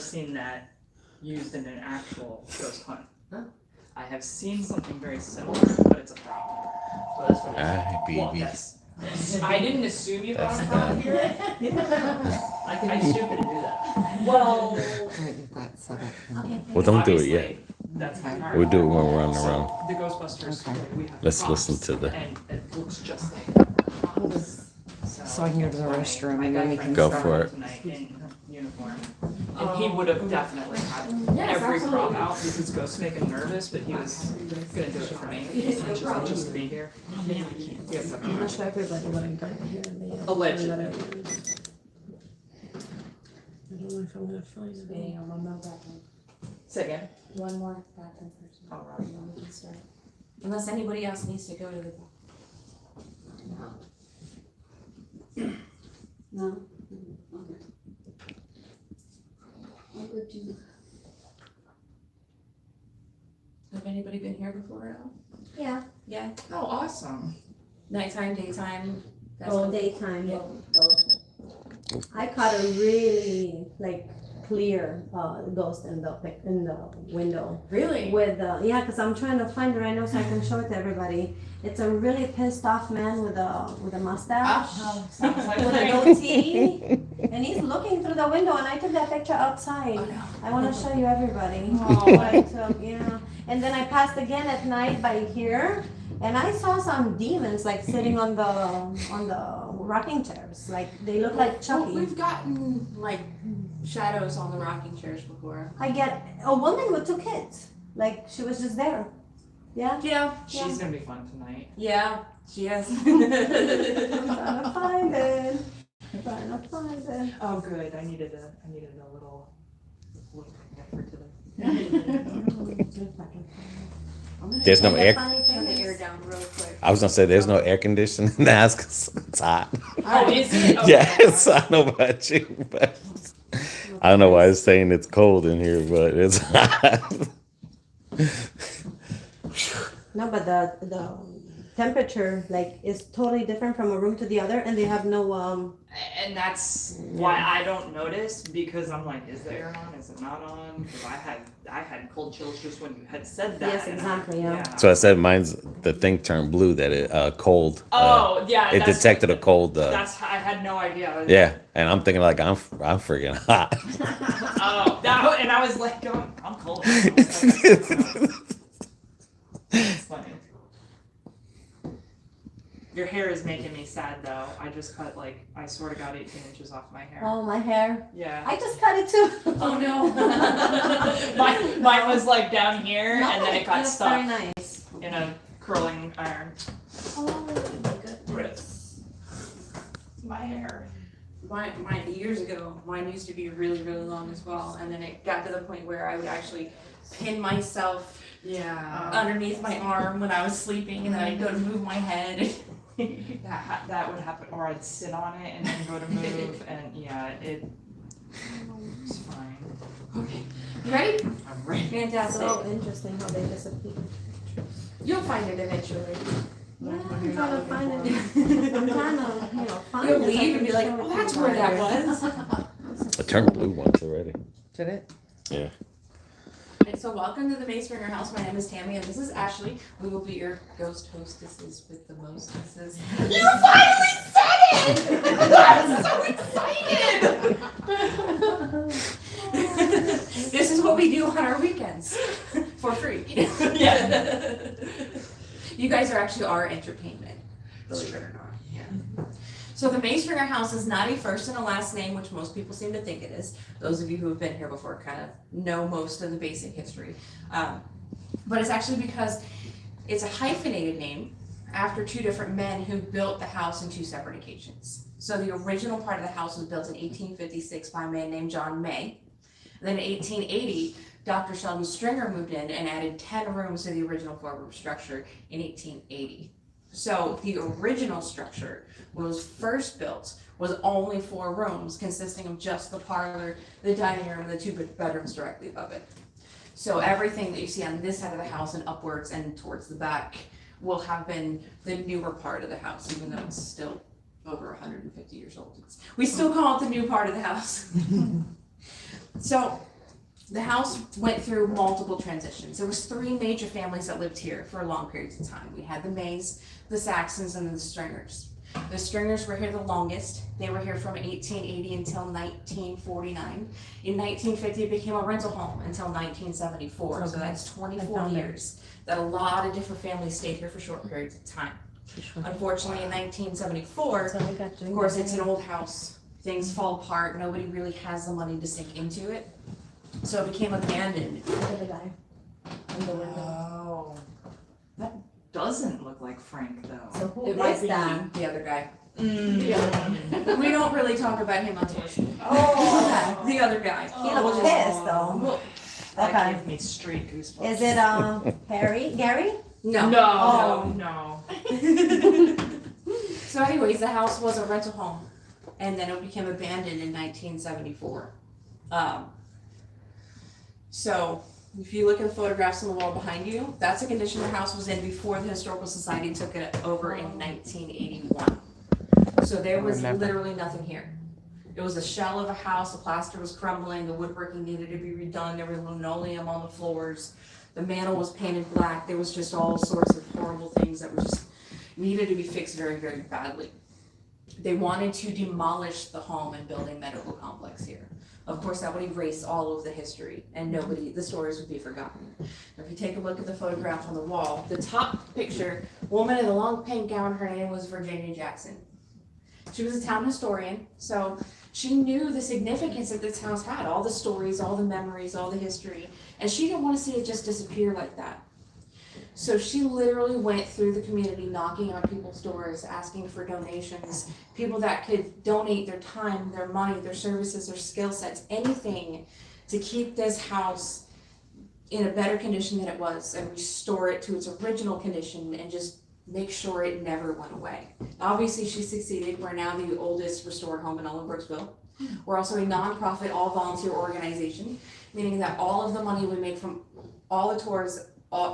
seen that used in an actual ghost hunt. Huh? I have seen something very similar, but it's a prop. So that's what it is. I didn't assume you got a prop here. I stupid to do that. Well, Well, don't do it yet. That's my part. We'll do it when we're running around. The Ghostbusters. We have Let's props, listen to the. And it looks just like. So I can go to the restroom and then we can Go start. for it. Tonight in uniform. And he would have definitely had every prop out because Ghosts make him nervous, but he was gonna do it for me. Just to be here. Yes, Much everybody what I'm doing here. Allegedly. I don't know if I'm gonna find it. Being on one more bathroom. Say again. One more bathroom person. All right. And then we can start. Unless anybody else needs to go to the. No. Okay. I'll go to. Have anybody been here before at all? Yeah, Yeah. Oh, awesome. Nighttime, daytime. all daytime. Yeah. I caught a really clear ghost in the window Really? with yeah, because I'm trying to find it right now so I can show it to everybody. It's a really pissed off man with a mustache. Sounds like With a goatee, and he's looking through the window, and I took that picture outside. Oh, no. I want to show you everybody. Oh. I took, yeah. And then I passed again at night by here, and I saw some demons sitting on the rocking chairs. They look like Chucky. We've gotten shadows on the rocking chairs before. I get a woman with 2 kids. She was just there. Yeah. Yeah. She's gonna be fun tonight. Yeah. She is. I'm trying to find it. Oh, good. I needed a little picnic for today. There's no air. Turn the air down real quick. I was gonna say there's no air conditioning in the house 'cause it's hot. Oh, is it? Okay. Yes, I know about you, but I don't know why it's saying it's cold in here, but it's hot. No, but the temperature is totally different from a room to the other, and they have no And that's why I don't notice, because I'm like, is the air on? Is it not on? Because I had cold chills just when you had said that. Yes, and exactly, yeah. So I said mine's the thing turned blue that it cold. Oh, yeah. It detected a cold. That's I had no idea. Yeah, and I'm thinking I'm freaking hot. Oh, and I was like, I'm cold. It's funny. Your hair is making me sad though. I just cut I swear to God 18 inches off my hair. Oh, my hair. Yeah. I just cut it too. Oh no. mine was down here and then it got That's stuck very nice. in a curling iron. Oh my goodness. My hair. Mine years ago, mine used to be really, really long as well, and then it got to the point where I would actually pin myself underneath my arm when I was sleeping, and then I'd go to move my head. that would happen, or I'd sit on it and then go to move, and it's fine. Okay, you ready? I'm ready. Fantastic. So interesting how they disappear. You'll find it eventually. Yeah, I'm trying to find it. I'm trying to, find You'll it. leave and be like, oh, that's where that was. I turned blue once already. Did it? Yeah. And so welcome to the Masonry House. My name is Tammy, and this is Ashley. We will be your ghost hostesses with the mostesses. You finally said it! I'm so excited! This is what we do on our weekends for free. Yeah. You guys are actually our entertainment, believe it or not. Yeah. So the Masonry House is not a first and a last name, which most people seem to think it is. Those of you who have been here before kind of know most of the basic history. But it's actually because it's a hyphenated name after 2 different men who built the house in 2 separate occasions. So the original part of the house was built in 1856 by a man named John May. Then in 1880, Dr. Sheldon Stringer moved in and added 10 rooms to the original 4-room structure in 1880. So the original structure, when it was first built, was only 4 rooms consisting of just the parlor, the dining room, and the 2 bedrooms directly above it. So everything that you see on this side of the house and upwards and towards the back will have been the newer part of the house, even though it's still over 150 years old. We still call it the new part of the house. So The house went through multiple transitions. There was 3 major families that lived here for long periods of time. We had the Mays, the Saxons, and the Stringers. The Stringers were here the longest. They were here from 1880 until 1949. In 1950, it became a rental home until 1974. So that's 24 years that a lot of different families stayed here for short periods of time. Unfortunately, in 1974, of course, it's an old house. Things fall apart. Nobody really has the money to sink into it. So it became abandoned. Look at the guy in the window. Oh, that doesn't look like Frank though. So who It might is be that? the other guy. Mm. We don't really talk about him on tours. Oh, The other guy. He looks pissed though. Well, That Okay. gave me straight goosebumps. Is it Harry? Gary? no. No, Oh. no. So anyways, the house was a rental home, and then it became abandoned in 1974. So if you look at the photographs on the wall behind you, that's the condition the house was in before the Historical Society took it over in 1981. So there was literally nothing here. It was a shell of a house, the plaster was crumbling, the woodworking needed to be redone, there was linoleum on the floors, the mantle was painted black, there was just all sorts of horrible things that were just needed to be fixed very, very badly. They wanted to demolish the home and build a medical complex here. Of course, that would erase all of the history and the stories would be forgotten. If you take a look at the photograph on the wall, the top picture, woman in a long pink gown, her name was Virginia Jackson. She was a town historian, so she knew the significance that this house had, all the stories, all the memories, all the history, and she didn't want to see it just disappear like that. So she literally went through the community knocking on people's doors, asking for donations, people that could donate their time, their money, their services, their skill sets, anything to keep this house in a better condition than it was and restore it to its original condition and just make sure it never went away. Obviously, she succeeded. We're now the oldest restored home in all of Brooksville. We're also a nonprofit, all-volunteer organization, meaning that all of the money we make from all the tours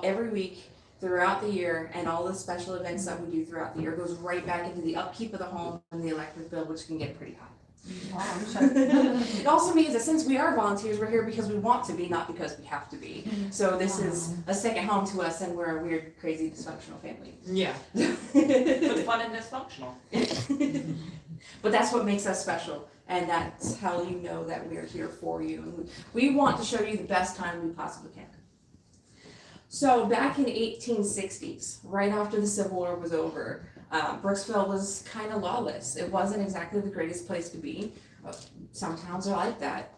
every week throughout the year and all the special events that we do throughout the year goes right back into the upkeep of the home and the electric bill, which can get pretty high. It also means that since we are volunteers, we're here because we want to be, not because we have to be. So this is a second home to us, and we're a weird, crazy, dysfunctional family. Yeah. But fun and dysfunctional. But that's what makes us special, and that's how you know that we are here for you. And we want to show you the best time we possibly can. So back in 1860s, right after the Civil War was over, Brooksville was kind of lawless. It wasn't exactly the greatest place to be. Some towns are like that.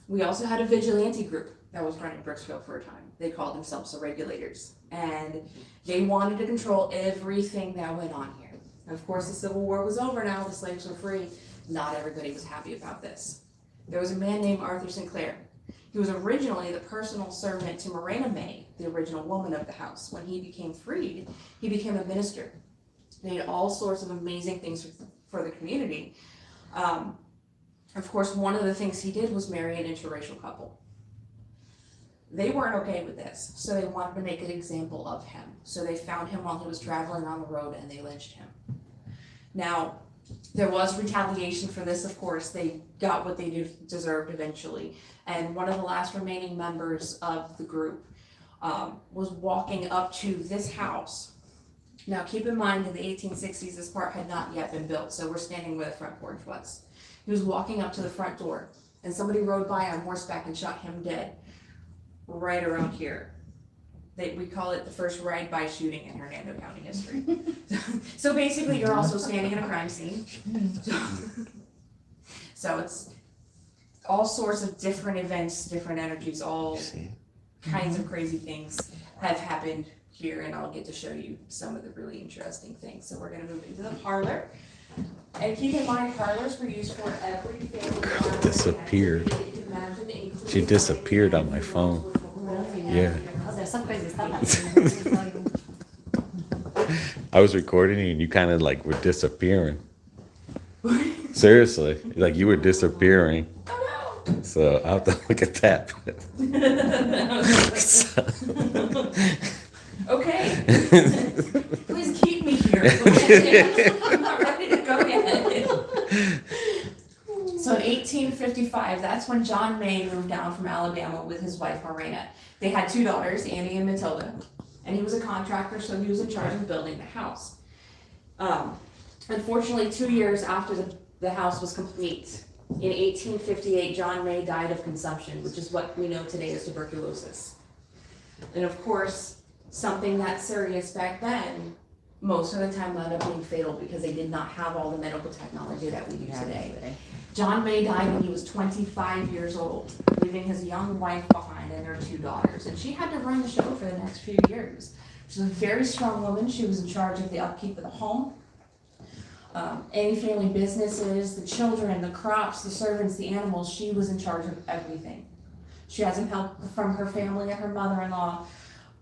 We also had a vigilante group that was running Brooksville for a time. They called themselves the Regulators, and they wanted to control everything that went on here. And of course, the Civil War was over now, the slaves were free. Not everybody was happy about this. There was a man named Arthur Sinclair. He was originally the personal servant to Marina May, the original woman of the house. When he became freed, he became a minister. They did all sorts of amazing things for the community. Of course, one of the things he did was marry an interracial couple. They weren't okay with this, so they wanted to make an example of him. So they found him while he was traveling on the road and they lynched him. Now, there was retaliation for this, of course. They got what they deserved eventually. And one of the last remaining members of the group was walking up to this house. Now, keep in mind, in the 1860s, this part had not yet been built, so we're standing where the front porch was. He was walking up to the front door, and somebody rode by on horseback and shot him dead right around here. We call it the first ride-by shooting in Hernando County history. So basically, you're also standing in a crime scene. So it's all sorts of different events, different energies, all kinds of crazy things have happened here, and I'll get to show you some of the really interesting things. So we're gonna move into the parlor. And keep in mind, parlors were used for everything. Girl disappeared. She disappeared on my phone. Yeah. Oh, there's some crazy stuff happening. I was recording you and you kind of like were disappearing. Seriously, like you were disappearing. Oh So I'll have to look at that. Okay. Please keep me here. I'm not ready to go yet. So in 1855, that's when John May moved down from Alabama with his wife Morena. They had 2 daughters, Annie and Matilda, and he was a contractor, so he was in charge of building the house. Unfortunately, 2 years after the house was complete, in 1858, John May died of consumption, which is what we know today as tuberculosis. And of course, something that serious back then, most of the time wound up being fatal because they did not have all the medical technology that we do today. John May died when he was 25 years old, leaving his young wife behind and their 2 daughters. And she had to run the show for the next few years. She was a very strong woman. She was in charge of the upkeep of the home, any family businesses, the children, the crops, the servants, the animals. She was in charge of everything. She had some help from her family and her mother-in-law,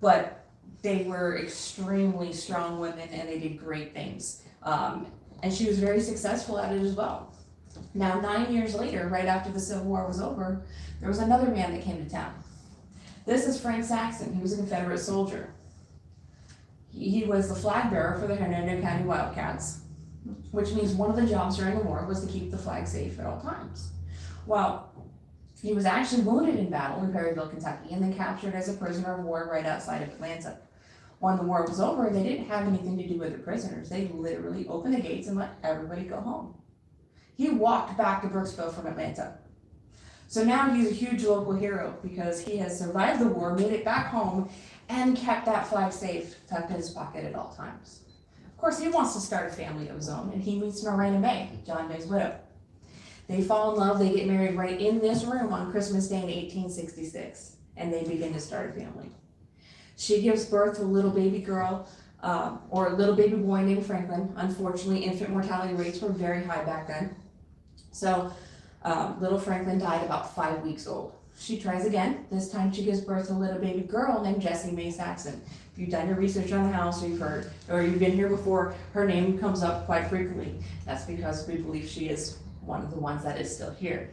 but they were extremely strong women and they did great things. And she was very successful at it as well. Now, 9 years later, right after the Civil War was over, there was another man that came to town. This is Frank Saxon. He was a Confederate soldier. He was the flag bearer for the Hernando County Wildcats, which means one of the jobs during the war was to keep the flag safe at all times. Well, he was actually wounded in battle in Perryville, Kentucky, and then captured as a prisoner of war right outside of Atlanta. When the war was over, they didn't have anything to do with the prisoners. They literally opened the gates and let everybody go home. He walked back to Brooksville from Atlanta. So now he's a huge local hero because he has survived the war, made it back home, and kept that flag safe tucked in his pocket at all times. Of course, he wants to start a family of his own, and he meets Morena May, John May's widow. They fall in love, they get married right in this room on Christmas Day in 1866, and they begin to start a family. She gives birth to a little baby girl, or a little baby boy named Franklin. Unfortunately, infant mortality rates were very high back then. So little Franklin died about 5 weeks old. She tries again. This time she gives birth to a little baby girl named Jessie May Saxon. If you've done your research on the house, or you've heard, or you've been here before, her name comes up quite frequently. That's because we believe she is one of the ones that is still here.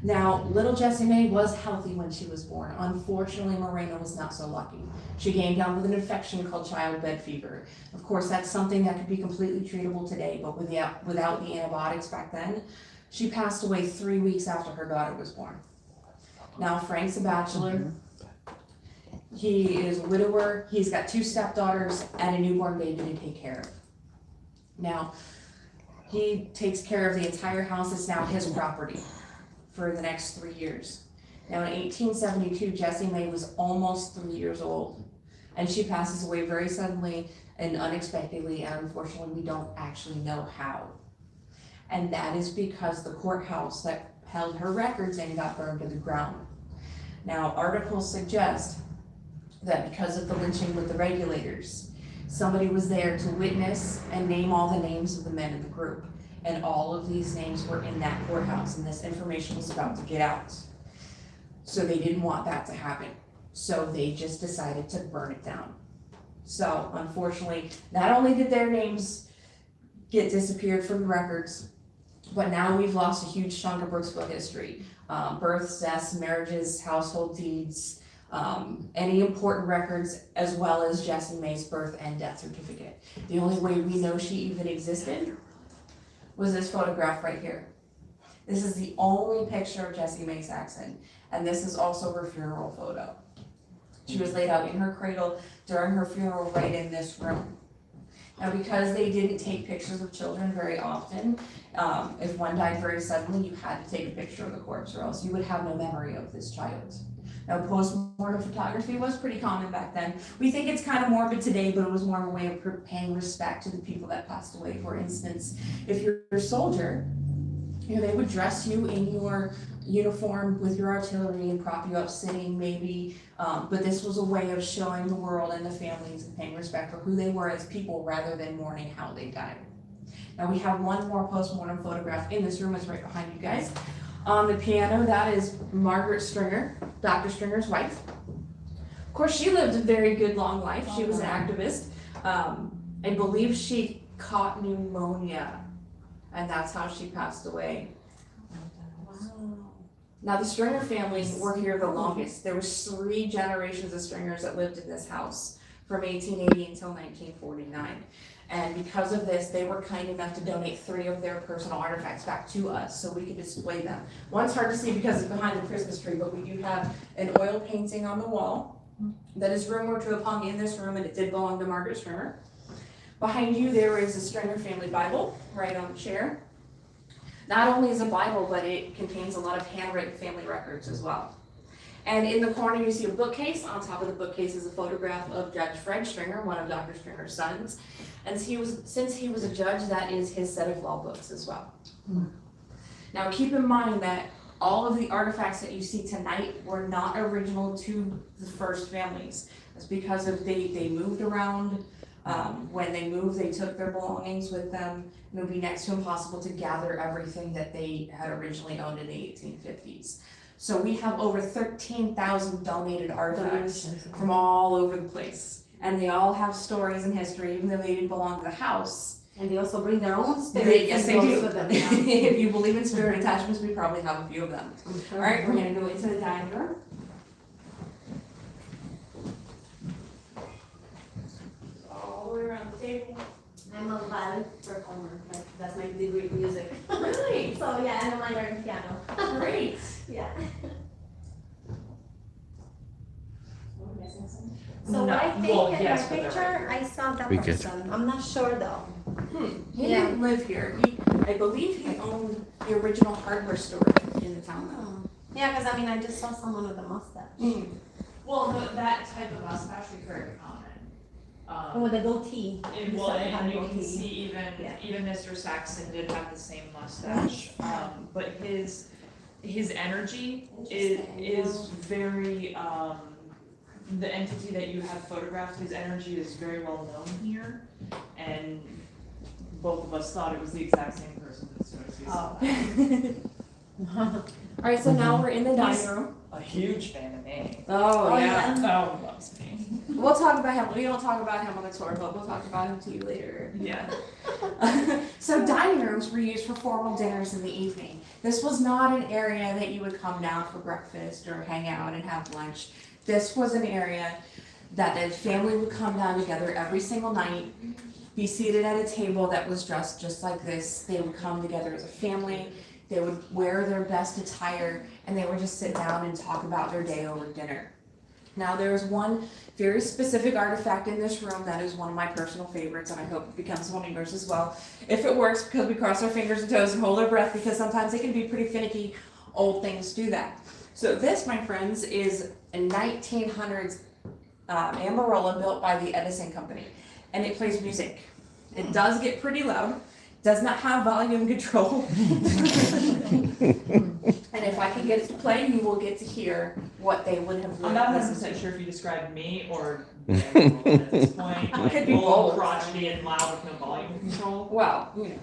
Now, little Jessie May was healthy when she was born. Unfortunately, Morena was not so lucky. She came down with an infection called childbed fever. Of course, that's something that could be completely treatable today, but without the antibiotics back then, she passed away 3 weeks after her daughter was born. Now, Frank's a bachelor. He is a widower. He's got 2 stepdaughters and a newborn baby to take care of. Now, he takes care of the entire house. It's now his property for the next 3 years. Now, in 1872, Jessie May was almost 3 years old, and she passes away very suddenly and unexpectedly, and unfortunately, we don't actually know how. And that is because the courthouse that held her records in got burned to the ground. Now, articles suggest that because of the lynching with the regulators, somebody was there to witness and name all the names of the men in the group. And all of these names were in that courthouse, and this information was about to get out. So they didn't want that to happen. So they just decided to burn it down. So unfortunately, not only did their names get disappeared from the records, but now we've lost a huge chunk of Brooksville history. Births, deaths, marriages, household deeds, any important records, as well as Jessie May's birth and death certificate. The only way we know she even existed was this photograph right here. This is the only picture of Jessie May Saxon, and this is also her funeral photo. She was laid out in her cradle during her funeral right in this room. Now, because they didn't take pictures of children very often, if one died very suddenly, you had to take a picture of the corpse, or else you would have no memory of this child. Now, post-mortem photography was pretty common back then. We think it's kind of morbid today, but it was more of a way of paying respect to the people that passed away. For instance, if you're a soldier, they would dress you in your uniform with your artillery and prop you up sitting maybe, but this was a way of showing the world and the families and paying respect for who they were as people rather than mourning how they died. Now, we have one more post-mortem photograph in this room. It's right behind you guys. On the piano, that is Margaret Stringer, Dr. Stringer's wife. Of course, she lived a very good long life. She was an activist. I believe she caught pneumonia, and that's how she passed away. Wow. Now, the Stringer family were here the longest. There was 3 generations of Stringers that lived in this house from 1880 until 1949. And because of this, they were kind enough to donate 3 of their personal artifacts back to us so we could display them. One's hard to see because it's behind the Christmas tree, but we do have an oil painting on the wall that is rumored to have hung in this room, and it did belong to Margaret Stringer. Behind you, there is a Stringer family Bible right on the chair. Not only is a Bible, but it contains a lot of handwritten family records as well. And in the corner, you see a bookcase. On top of the bookcase is a photograph of Judge Fred Stringer, one of Dr. Stringer's sons. And since he was a judge, that is his set of law books as well. Now, keep in mind that all of the artifacts that you see tonight were not original to the first families. That's because of they moved around. When they moved, they took their belongings with them. And it would be next to impossible to gather everything that they had originally owned in the 1850s. So we have over 13,000 donated artifacts from all over the place. And they all have stories and history, even though they didn't belong to the house. And they also bring their own spirits. Yes, they do. With them, yeah. If you believe in spirit attachments, we probably have a few of them. All right, we're gonna go into the dining room. All the way around the table. I'm a ballet performer. Like, that's my degree in music. Really? So yeah, and a minor in piano. Great. Yeah. We're missing something. So No, I think well, in yes, my but they're picture, right. I saw that We get- person. I'm not sure though. He Yeah. didn't live here. I believe he owned the original hardware store in the town though. Oh. Yeah, because I mean, I just saw someone with a mustache. Well, that type of mustache is very common. And with a goatee. Well, Decided to have and a you can goatee. see Yeah. even Mr. Saxon did have the same mustache, but his energy Interesting, is very, the entity that you have photographed, his energy is very well known here, and both of us thought it was the exact same person as Stokes. Oh. All right, so now we're in the dining He's- room. A huge fan of me. Oh, yeah. Oh, loves me. We'll talk about him. We don't talk about him on the tour, but we'll talk about him to you later. Yeah. So dining rooms were used for formal dinners in the evening. This was not an area that you would come down for breakfast or hang out and have lunch. This was an area that the family would come down together every single night, be seated at a table that was dressed just like this. They would come together as a family. They would wear their best attire, and they would just sit down and talk about their day over dinner. Now, there is one very specific artifact in this room that is one of my personal favorites, and I hope it becomes one of yours as well. If it works, because we cross our fingers and toes and hold our breath, because sometimes they can be pretty finicky. Old things do that. So this, my friends, is a 1900s Amarola built by the Edison Company, and it plays music. It does get pretty loud. Does not have volume control. And if I can get it to play, you will get to hear what they would have I'm not listened 100% to. sure if you described me or at this point. Like, Could be full both. crotchety and loud with no volume control. Well, you know.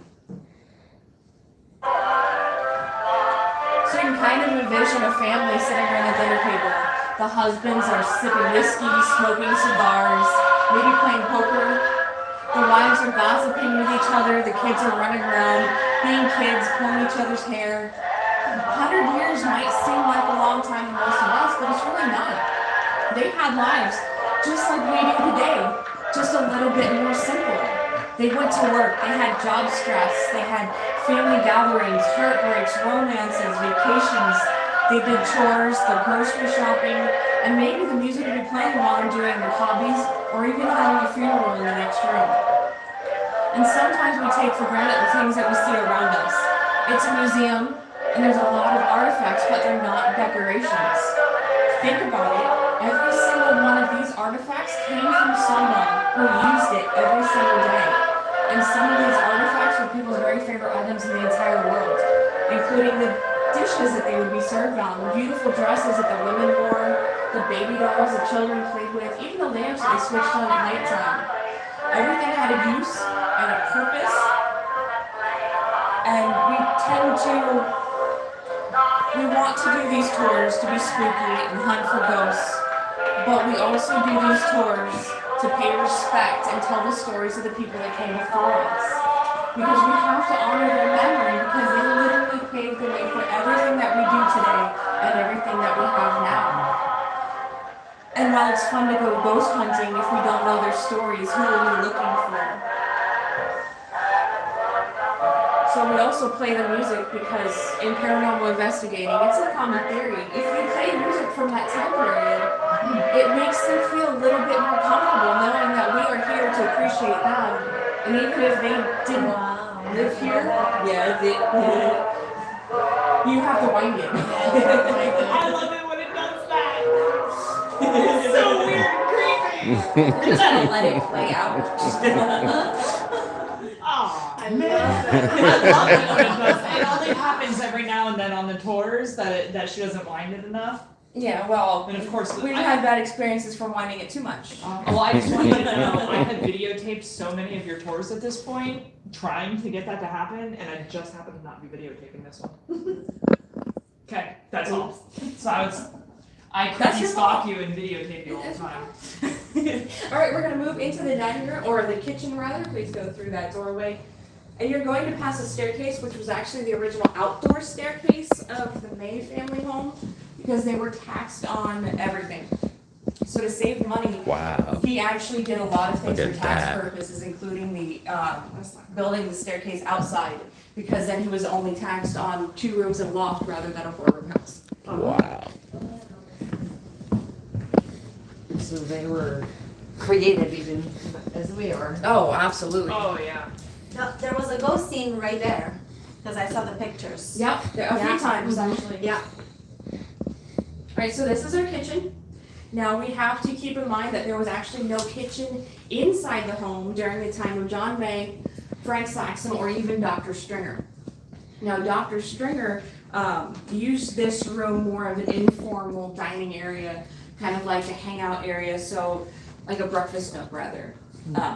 So you can kind of envision a family sitting around a dinner table. The husbands are sipping whiskey, smoking cigars, maybe playing poker. The wives are gossiping with each other. The kids are running around, being kids, pulling each other's hair. 100 years might seem like a long time to most of us, but it's really not. They had lives just like we do today, just a little bit more simple. They went to work, they had job stress, they had family gatherings, heartbreaks, romances, vacations. They did chores, the grocery shopping, and maybe the music would be playing while they're doing their hobbies, or even having a funeral in the next room. And sometimes we take for granted the things that we see around us. It's a museum, and there's a lot of artifacts, but they're not decorations. Think about it. Every single one of these artifacts came from someone who used it every single day. And some of these artifacts were people's very favorite items in the entire world, including the dishes that they would be served on, the beautiful dresses that the women wore, the baby dolls the children played with, even the lamps that they switched on at nighttime. Everything had a use and a purpose, and we want to do these tours to be spooky and hunt for ghosts, but we also do these tours to pay respect and tell the stories of the people that came before us. Because we have to honor their memory, because they literally paved the way for everything that we do today and everything that we have now. And while while it's fun to go ghost hunting, if we don't know their stories, who are we looking for? So we also play the music because in paranormal investigating, it's a common theory. If you play music from that time period, it makes them feel a little bit more comfortable knowing that we are here to appreciate them. And even if they didn't live here, you have to wind it. I love it when it does that. It's so weird and creepy. Just gotta let it play out. I love it when it does. It only happens every now and then on the tours that she doesn't wind it enough. Yeah, well, And of course, we've had bad experiences from winding it too much. well, I just wanted to know, I had videotaped so many of your tours at this point, trying to get that to happen, and I just happened to not be videotaping this one. Okay, that's all. So I couldn't stalk you and videotape you all the time. All right, we're gonna move into the dining room, or the kitchen rather. Please go through that doorway. And you're going to pass a staircase, which was actually the original outdoor staircase of the May family home, because they were taxed on everything. So to save money, Wow. he actually did a lot of things Look for at tax that. purposes, including the building the staircase outside, because then he was only taxed on 2 rooms and loft rather than a 4-room house. Wow. So they were creative even as we are. Oh, absolutely. Oh, yeah. No, there was a ghost scene right there, because I saw the pictures. Yep, a few times actually. Yeah. Alright, so this is our kitchen. Now we have to keep in mind that there was actually no kitchen inside the home during the time of John May, Frank Saxon, or even Dr. Stringer. Now Dr. Stringer used this room more of an informal dining area, kind of like a hangout area, so like a breakfast nook rather.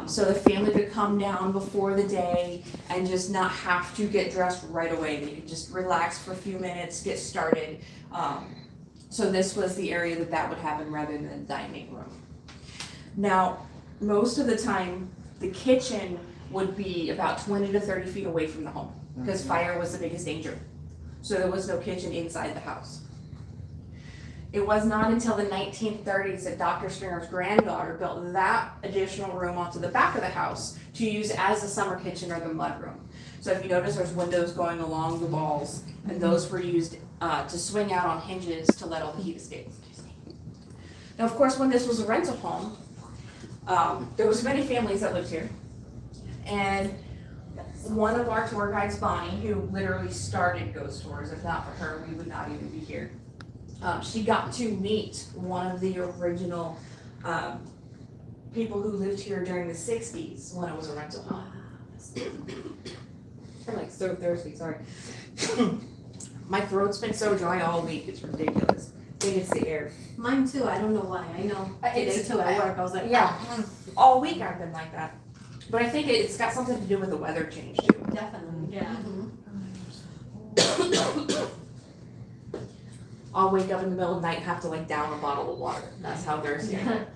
So the family could come down before the day and just not have to get dressed right away. They could just relax for a few minutes, get started. So this was the area that would happen rather than the dining room. Now, most of the time, the kitchen would be about 20 to 30 feet away from the home because fire was the biggest danger. So there was no kitchen inside the house. It was not until the 1930s that Dr. Stringer's granddaughter built that additional room onto the back of the house to use as a summer kitchen or the mudroom. So if you notice, there's windows going along the walls, and those were used to swing out on hinges to let all the heat escape. Now, of course, when this was a rental home, there was many families that lived here, and one of our tour guides, Bonnie, who literally started ghost tours, if not for her, we would not even be here. She got to meet one of the original people who lived here during the 60s when it was a rental home. I'm like so thirsty, sorry. My throat's been so dry all week, it's ridiculous. I think it's the air. Mine too, I don't know why. I know today too at work, I was like, Yeah, all week I've been like that. But I think it's got something to do with the weather change too. definitely, yeah. I'll wake up in the middle of the night and have to like down a bottle of water. That's how thirsty I am.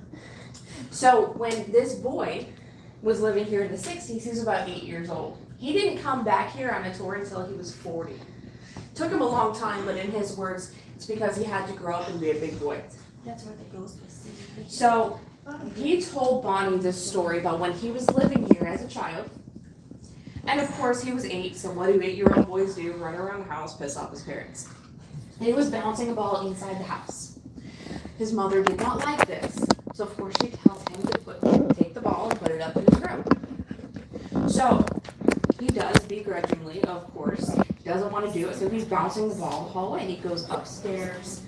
So when this boy was living here in the 60s, he was about 8 years old. He didn't come back here on a tour until he was 40. Took him a long time, but in his words, it's because he had to grow up and be a big boy. That's where the ghost was seen. So he told Bonnie this story about when he was living here as a child. And of course he was 8, so what do 8-year-old boys do? Run around the house, piss off his parents. He was bouncing a ball inside the house. His mother did not like this, so of course she tells him to take the ball and put it up in his room. So he does, begrudgingly, of course. He doesn't want to do it, so he's bouncing the ball in the hallway. He goes upstairs,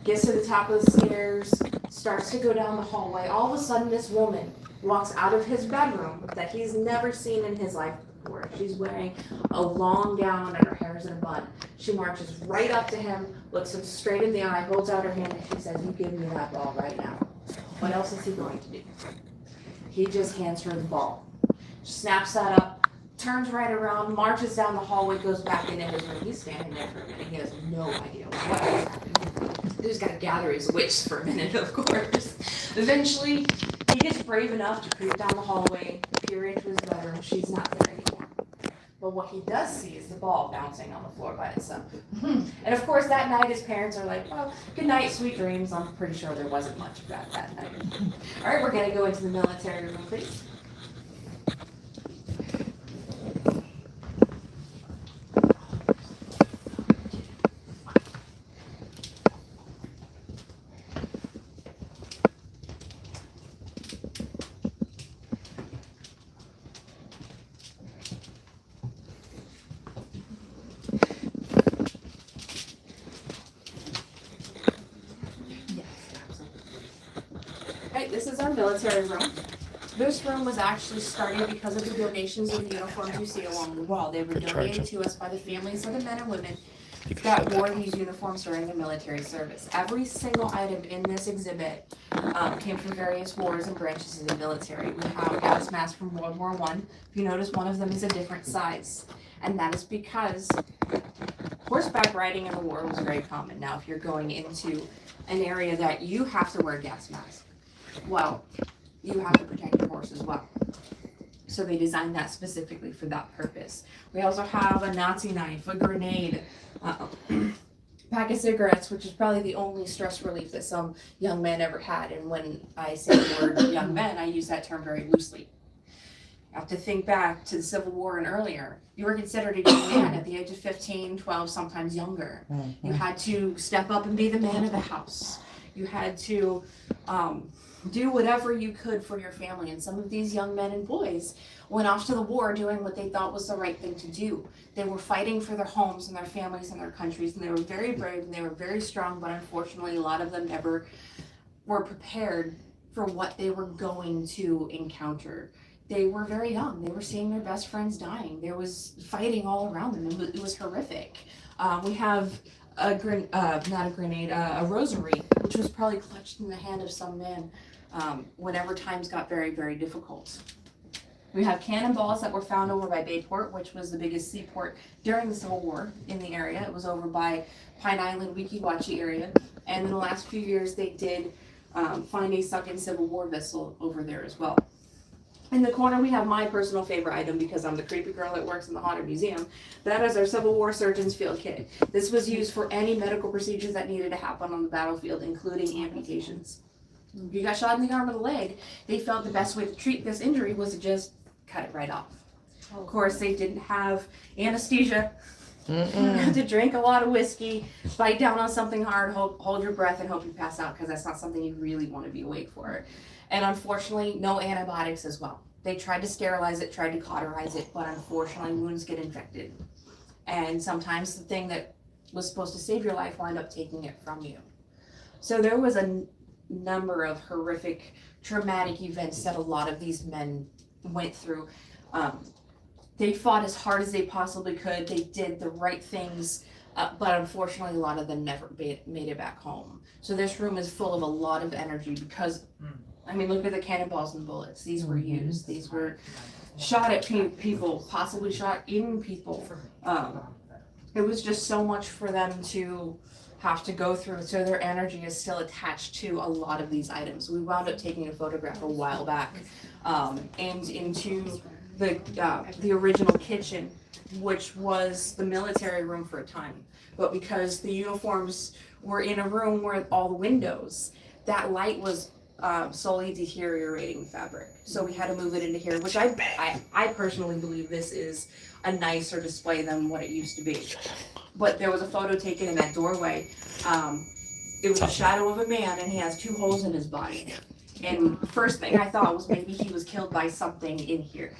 gets to the top of the stairs, starts to go down the hallway. All of a sudden, this woman walks out of his bedroom that he's never seen in his life before. She's wearing a long gown and her hair's in a bun. She marches right up to him, looks him straight in the eye, holds out her hand, and she says, "You give me that ball right now." What else is he going to do? He just hands her the ball. She snaps that up, turns right around, marches down the hallway, goes back into his room. He's standing there for a minute. He has no idea what is happening. He's got to gather his wits for a minute, of course. Eventually, he gets brave enough to creep down the hallway, peer into his bedroom. She's not there anymore. But what he does see is the ball bouncing on the floor by itself. And of course, that night his parents are like, well, good night, sweet dreams. I'm pretty sure there wasn't much of that night. All right, we're going to go into the military room, please. This is our military room. This room was actually started because of the donations of the uniforms you see along the wall. They were donated to us by the families of the men and women that wore these uniforms during the military service. Every single item in this exhibit came from various wars and branches of the military. We have gas masks from World War I. If you notice, one of them is a different size. And that is because horseback riding in the war was very common. Now, if you're going into an area that you have to wear gas masks, well, you have to protect your horse as well. So they designed that specifically for that purpose. We also have a Nazi knife, a grenade, pack of cigarettes, which is probably the only stress relief that some young men ever had. And when I say the word young men, I use that term very loosely. You have to think back to the Civil War and earlier. You were considered a young man at the age of 15, 12, sometimes younger. You had to step up and be the man of the house. You had to do whatever you could for your family. And some of these young men and boys went off to the war doing what they thought was the right thing to do. They were fighting for their homes and their families and their countries, and they were very brave and they were very strong, but unfortunately a lot of them never were prepared for what they were going to encounter. They were very young. They were seeing their best friends dying. There was fighting all around them. It was horrific. We have a rosary, which was probably clutched in the hand of some man whenever times got very, very difficult. We have cannonballs that were found over by Bayport, which was the biggest seaport during the Civil War in the area. It was over by Pine Island, Weeki Wachee area. And in the last few years, they did find a sunken Civil War vessel over there as well. In the corner, we have my personal favorite item because I'm the creepy girl that works in the Haunted Museum. That is our Civil War Surgeon's Field Kit. This was used for any medical procedures that needed to happen on the battlefield, including amputations. If you got shot in the arm or the leg, they felt the best way to treat this injury was to just cut it right off. Of course, they didn't have anesthesia. You have to drink a lot of whiskey, bite down on something hard, hold your breath, and hope you pass out, because that's not something you really want to be awake for. And unfortunately, no antibiotics as well. They tried to sterilize it, tried to cauterize it, but unfortunately, wounds get infected. And sometimes the thing that was supposed to save your life wind up taking it from you. So there was a number of horrific, traumatic events that a lot of these men went through. They fought as hard as they possibly could. They did the right things, but unfortunately, a lot of them never made it back home. So this room is full of a lot of energy because, I mean, look at the cannonballs and bullets. These were used. These were shot at people, possibly shot in people. It was just so much for them to have to go through. So their energy is still attached to a lot of these items. We wound up taking a photograph a while back and into the original kitchen, which was the military room for a time. But because the uniforms were in a room where all the windows, that light was slowly deteriorating the fabric. So we had to move it into here, which I personally believe this is a nicer display than what it used to be. But there was a photo taken in that doorway. It was a shadow of a man, and he has 2 holes in his body. And first thing I thought was maybe he was killed by something in here.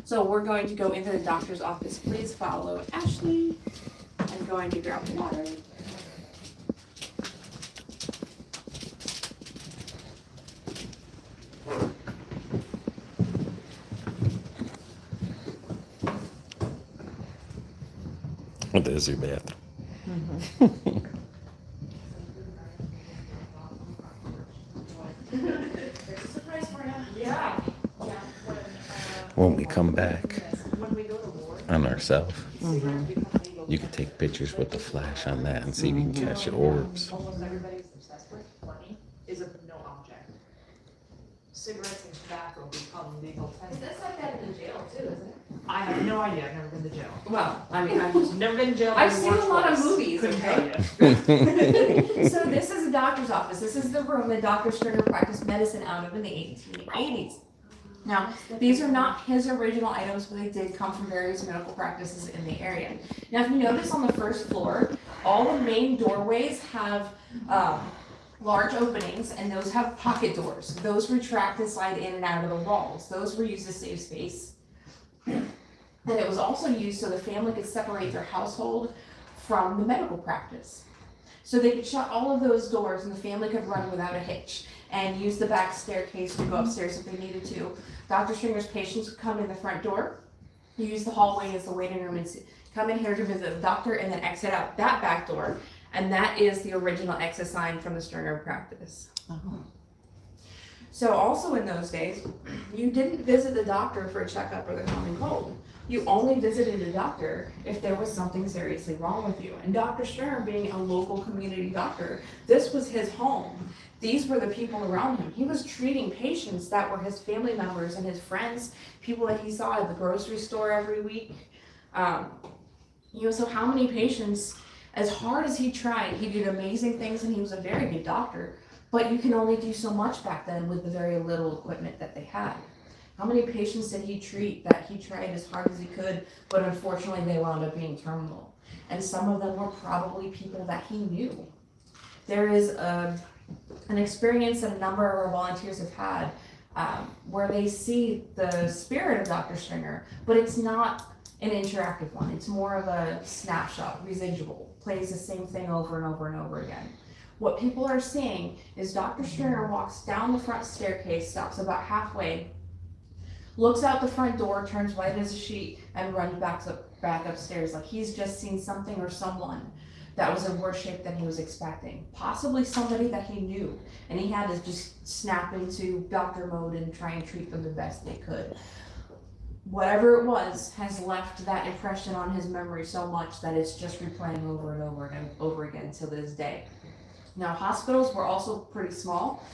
So we're going to go into the doctor's office. Please follow Ashley. I'm going to grab water. There's your bathroom. When we come back on ourselves, you can take pictures with the flash on that and see if you can catch the orbs. Almost everybody's obsessed with money is a no object. cigarettes and tobacco become legal Is tender. this like that in the jail too, isn't it? I have no idea, I've never been to jail. Well, I mean, I've just Never been to jail. I've never seen a watched lot of twice. movies, Couldn't okay? tell you. So this is a doctor's office. This is the room that Dr. Stringer practiced medicine out of in the 1880s. Now, these are not his original items, but they did come from various medical practices in the area. Now, if you notice on the first floor, all the main doorways have large openings, and those have pocket doors. Those retract and slide in and out of the walls. Those were used to save space. And it was also used so the family could separate their household from the medical practice. So they could shut all of those doors and the family could run without a hitch and use the back staircase to go upstairs if they needed to. Dr. Stringer's patients would come in the front door, use the hallway as the waiting room, and come in here to visit the doctor and then exit out that back door. And that is the original exit sign from the Stringer practice. So also in those days, you didn't visit the doctor for a checkup or the common cold. You only visited a doctor if there was something seriously wrong with you. And Dr. Stringer, being a local community doctor, this was his home. These were the people around him. He was treating patients that were his family members and his friends, people that he saw at the grocery store every week. So how many patients, as hard as he tried, he did amazing things and he was a very good doctor, but you can only do so much back then with the very little equipment that they had. How many patients did he treat that he tried as hard as he could, but unfortunately they wound up being terminal? And some of them were probably people that he knew. There is an experience that a number of our volunteers have had where they see the spirit of Dr. Stringer, but it's not an interactive one. It's more of a snapshot, residual, plays the same thing over and over and over again. What people are seeing is Dr. Stringer walks down the front staircase, stops about halfway, looks out the front door, turns white as a sheet, and runs back upstairs like he's just seen something or someone that was in worse shape than he was expecting. Possibly somebody that he knew, and he had to just snap into doctor mode and try and treat them the best they could. Whatever it was has left that impression on his memory so much that it's just replaying over and over and over again to this day. Now, hospitals were also pretty small.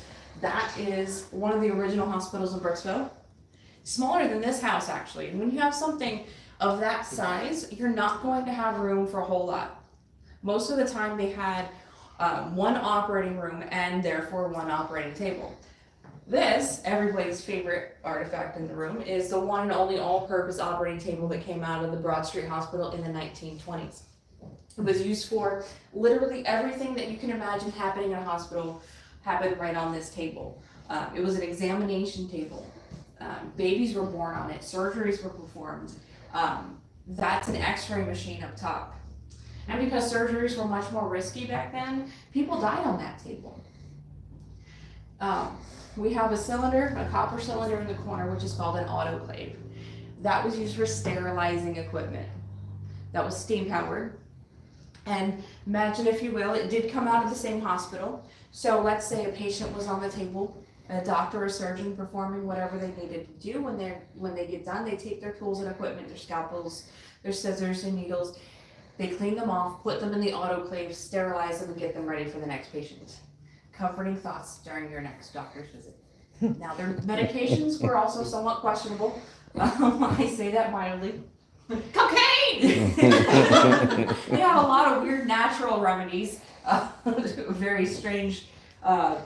That is one of the original hospitals in Brooksville. Smaller than this house, actually. And when you have something of that size, you're not going to have room for a whole lot. Most of the time they had one operating room and therefore one operating table. This, everybody's favorite artifact in the room, is the one and only all-purpose operating table that came out of the Broad Street Hospital in the 1920s. It was used for literally everything that you can imagine happening in a hospital happened right on this table. It was an examination table. Babies were born on it. Surgeries were performed. That's an x-ray machine up top. And because surgeries were much more risky back then, people died on that table. We have a cylinder, a copper cylinder in the corner, which is called an autoclave. That was used for sterilizing equipment. That was steam powered. And imagine, if you will, it did come out of the same hospital. So let's say a patient was on the table, a doctor or surgeon performing whatever they needed to do. When they get done, they take their tools and equipment, their scalpels, their scissors and needles, they clean them off, put them in the autoclave, sterilize them, and get them ready for the next patient. Comforting thoughts during your next doctor's visit. Now, their medications were also somewhat questionable. I say that mildly. Cocaine! They have a lot of weird natural remedies, very strange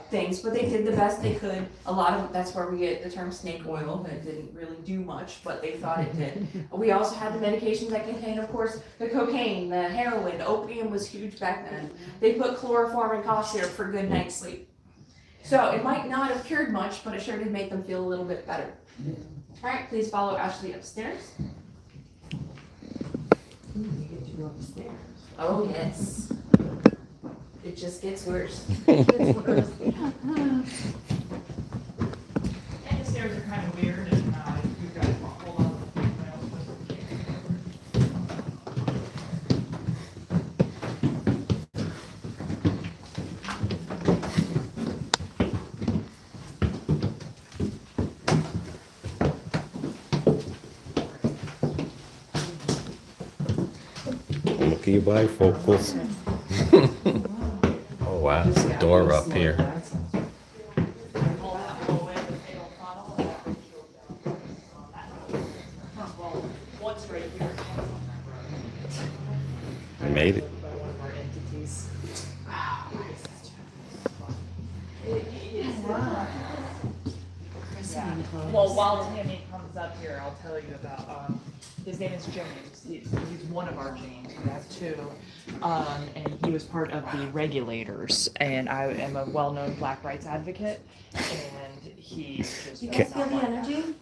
things, but they did the best they could. A lot of that's where we get the term snake oil. That didn't really do much, but they thought it did. We also had the medications that contained, of course, the cocaine, the heroin. Opium was huge back then. They put chloroform and cough syrup for good night's sleep. So it might not have cured much, but it sure did make them feel a little bit better. All right, please follow Ashley upstairs. You get to go upstairs. Oh yes. It just gets worse. And the stairs are kind of weird, and you guys want to hold on to the Look at your bifocals. Oh wow, there's a door up here. whole hallway, the fatal Yeah. Well, while Tammy comes up here, I'll tell you about, his name is James. He's one of our James. We have two. And he was part of the regulators. And I am a well-known black rights advocate. And he just You does guys feel not the like energy?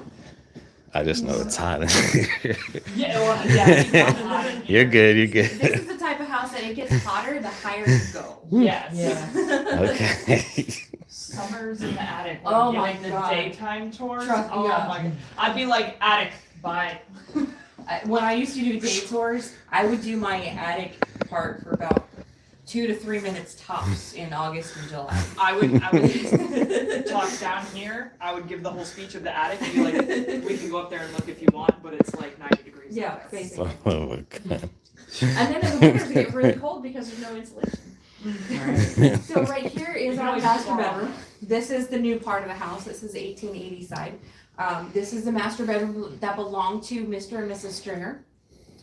I just know it's hot in here. Yeah, well, yeah. You're good, you're This good. is the type of house that it gets hotter the higher you go. Yes. Yeah. Okay. Summers in the attic. Like Oh my giving God. the daytime tours. Trust me, Oh yeah. my God. I'd be like, attic, bye. When I used to do day tours, I would do my attic part for about 2 to 3 minutes tops in August and July. I would talk down here. I would give the whole speech of the attic and be like, we can go up there and look if you want, but it's like 90 degrees. Yeah, up there. basically. Oh my God. And then in the winters it get really cold because there's no insulation. So right here is our master bedroom. This is the new part of the house. This is 1880 side. This is the master bedroom that belonged to Mr. and Mrs. Stringer.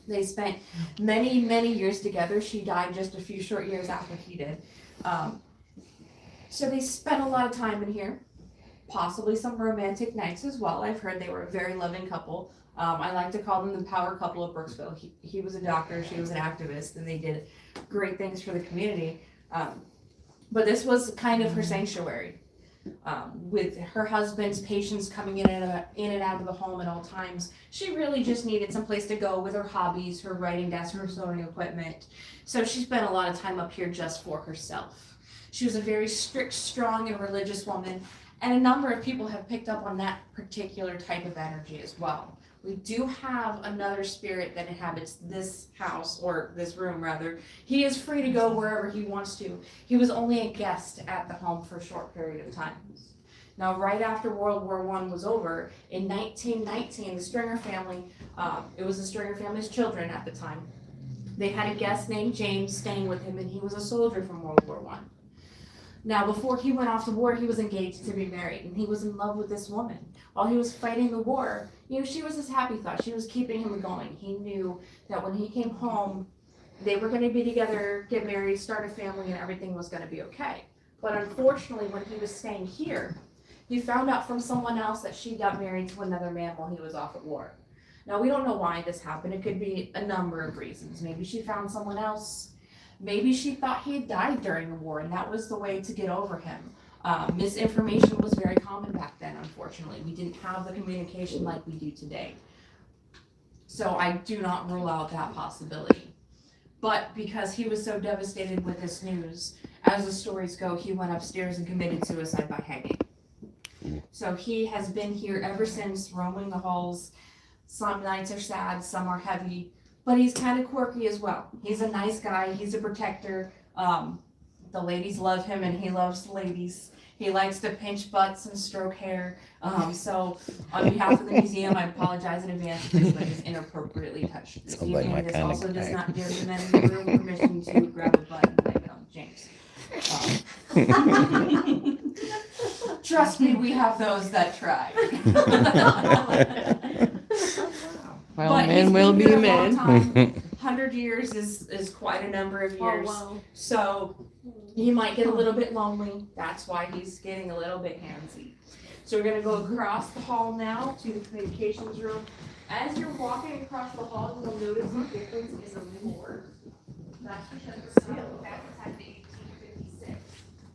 They spent many, many years together. She died just a few short years after he did. So they spent a lot of time in here, possibly some romantic nights as well. I've heard they were a very loving couple. I like to call them the power couple of Brooksville. He was a doctor, she was an activist, and they did great things for the community. But this was kind of her sanctuary. With her husband's patients coming in and out of the home at all times, she really just needed some place to go with her hobbies, her writing desk, her sewing equipment. So she spent a lot of time up here just for herself. She was a very strict, strong, and religious woman, and a number of people have picked up on that particular type of energy as well. We do have another spirit that inhabits this house, or this room rather. He is free to go wherever he wants to. He was only a guest at the home for a short period of time. Now, right after World War I was over, in 1919, the Stringer family, it was the Stringer family's children at the time, they had a guest named James staying with him, and he was a soldier from World War I. Now, before he went off to war, he was engaged to be married, and he was in love with this woman. While he was fighting the war, she was his happy thought. She was keeping him going. He knew that when he came home, they were going to be together, get married, start a family, and everything was going to be okay. But unfortunately, when he was staying here, he found out from someone else that she got married to another man while he was off at war. Now, we don't know why this happened. It could be a number of reasons. Maybe she found someone else. Maybe she thought he had died during the war, and that was the way to get over him. Misinformation was very common back then, unfortunately. We didn't have the communication like we do today. So I do not rule out that possibility. But because he was so devastated with this news, as the stories go, he went upstairs and committed suicide by hanging. So he has been here ever since, roaming the halls. Some nights are sad, some are heavy, but he's kind of quirky as well. He's a nice guy, he's a protector. The ladies love him and he loves the ladies. He likes to pinch butts and stroke hair. So on behalf of the museum, I apologize in advance if anybody is inappropriately touched this Sounds like my evening. This kind of also does guy. not give the men in the room permission to grab a butt and blame it on James. Trust me, we have those that try. Well, But men he's will been be here a long men. time. 100 years is quite a number of years. Oh, wow. So he might get a little bit lonely. That's why he's getting a little bit handsy. So we're gonna go across the hall now to the communications room. As you're walking across the hall, you'll notice the difference is a floor. That's because we're now back inside the 1856.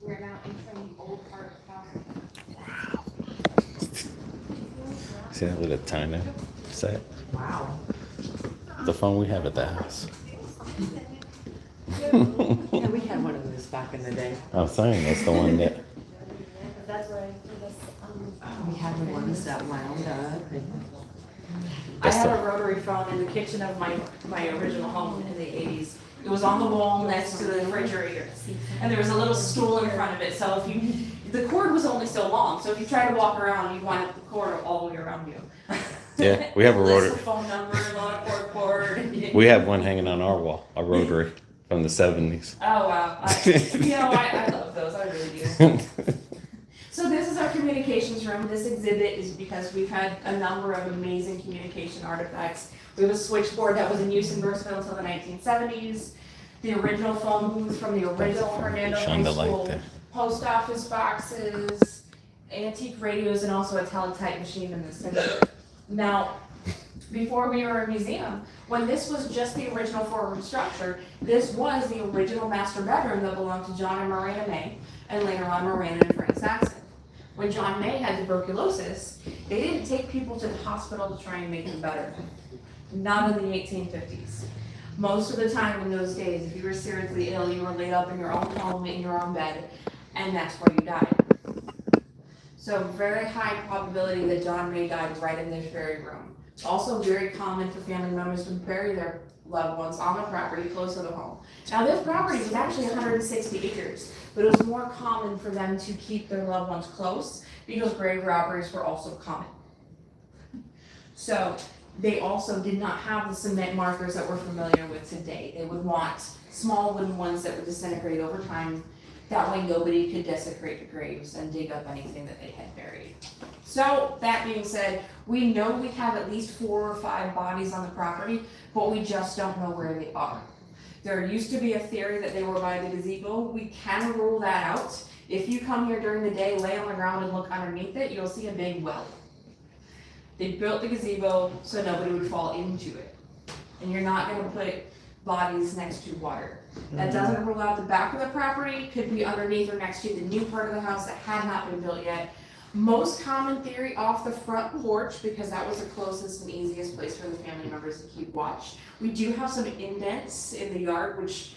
We're now entering the old part of the house. See that little timer set? Wow. The phone we have at the house. Yeah, we had one of those back in the day. I'm saying that's the one that. That's where I do this. We had the ones that wound up. And I had a rotary phone in the kitchen of my original home in the 80s. It was on the wall next to the refrigerator. And there was a little stool in front of it. So the cord was only so long. So if you try to walk around, you'd wind up the cord all the way around you. Yeah, we have a List rotary. of phone number, a lot of cord. We have one hanging on our wall, a rotary from the 70s. Oh, wow. I love those. I really do. So this is our communications room. This exhibit is because we've had a number of amazing communication artifacts. We have a switchboard that was in use in Brooksville until the 1970s. The original phone booth from the original Hernando High Shine the light School. there. Post office boxes. antique radios and also a teletype machine in the center. Now, before we were a museum, when this was just the original four-room structure, this was the original master bedroom that belonged to John and Miranda May, and later on Miranda and Frank Saxon. When John May had tuberculosis, they didn't take people to the hospital to try and make them better. Not in the 1850s. Most of the time in those days, if you were seriously ill, you were laid up in your own home, in your own bed, and that's where you died. So very high probability that John May died right in this very room. Also very common for family members to bury their loved ones on the property close to the home. Now this property was actually 160 acres, but it was more common for them to keep their loved ones close because grave robberies were also common. So they also did not have the cement markers that we're familiar with today. They would want small wooden ones that would disintegrate over time. That way nobody could desecrate the graves and dig up anything that they had buried. So that being said, we know we have at least 4 or 5 bodies on the property, but we just don't know where they are. There used to be a theory that they were by the gazebo. We can rule that out. If you come here during the day, lay on the ground and look underneath it, you'll see a big well. They built the gazebo so nobody would fall into it. And you're not gonna put bodies next to water. That doesn't rule out the back of the property, could be underneath or next to the new part of the house that had not been built yet. Most common theory off the front porch, because that was the closest and easiest place for the family members to keep watch. We do have some indents in the yard, which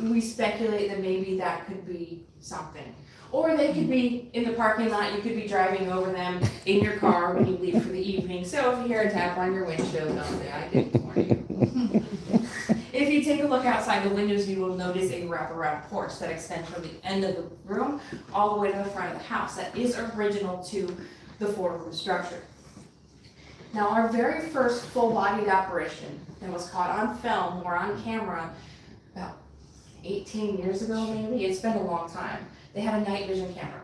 we speculate that maybe that could be something. Or they could be in the parking lot, you could be driving over them in your car when you leave for the evening. So if you hear a tap on your windshield, don't say I didn't warn you. If you take a look outside the windows, you will notice a wraparound porch that extends from the end of the room all the way to the front of the house. That is original to the 4-room structure. Now our very first full-bodied apparition that was caught on film or on camera about 18 years ago maybe, it's been a long time. They had a night vision camera.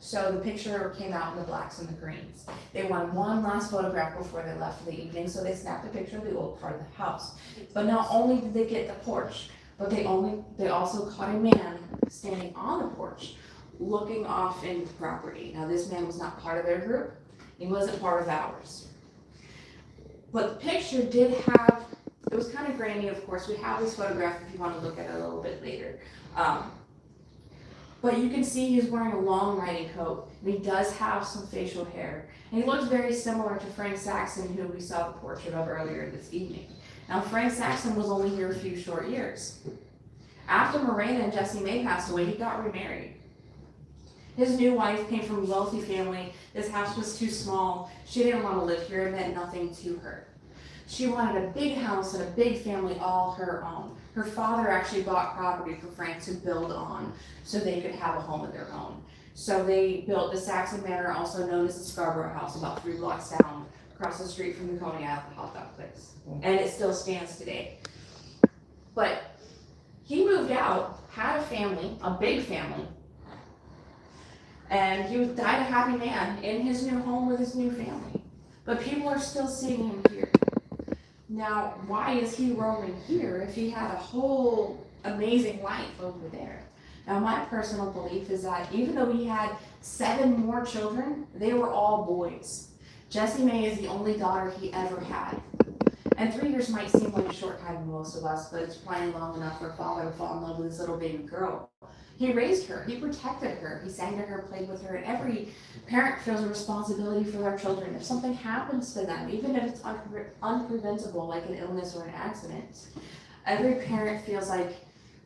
So the picture came out in the blacks and the greens. They wanted one last photograph before they left for the evening, so they snapped a picture of the old part of the house. But not only did they get the porch, but they also caught a man standing on the porch, looking off into the property. Now this man was not part of their group. He wasn't part of ours. But the picture did have, it was kind of grainy, of course. We have this photograph if you want to look at it a little bit later. But you can see he's wearing a long riding coat, and he does have some facial hair. And he looks very similar to Frank Saxon, who we saw the portrait of earlier this evening. Now, Frank Saxon was only here a few short years. After Miranda and Jessie May passed away, he got remarried. His new wife came from a wealthy family. This house was too small. She didn't want to live here. It meant nothing to her. She wanted a big house and a big family all her own. Her father actually bought property for Frank to build on so they could have a home of their own. So they built the Saxon Manor, also known as the Scarborough House, about 3 blocks down, across the street from the Coney Island hot dog place. And it still stands today. But he moved out, had a family, a big family, and he died a happy man in his new home with his new family. But people are still seeing him here. Now, why is he roaming here if he had a whole amazing life over there? Now, my personal belief is that even though he had 7 more children, they were all boys. Jessie May is the only daughter he ever had. And 3 years might seem like a short time to most of us, but it's plenty long enough for a father to fall in love with his little baby girl. He raised her, he protected her, he sang to her, played with her, and every parent feels a responsibility for their children. If something happens to them, even if it's unpreventable, like an illness or an accident, every parent feels like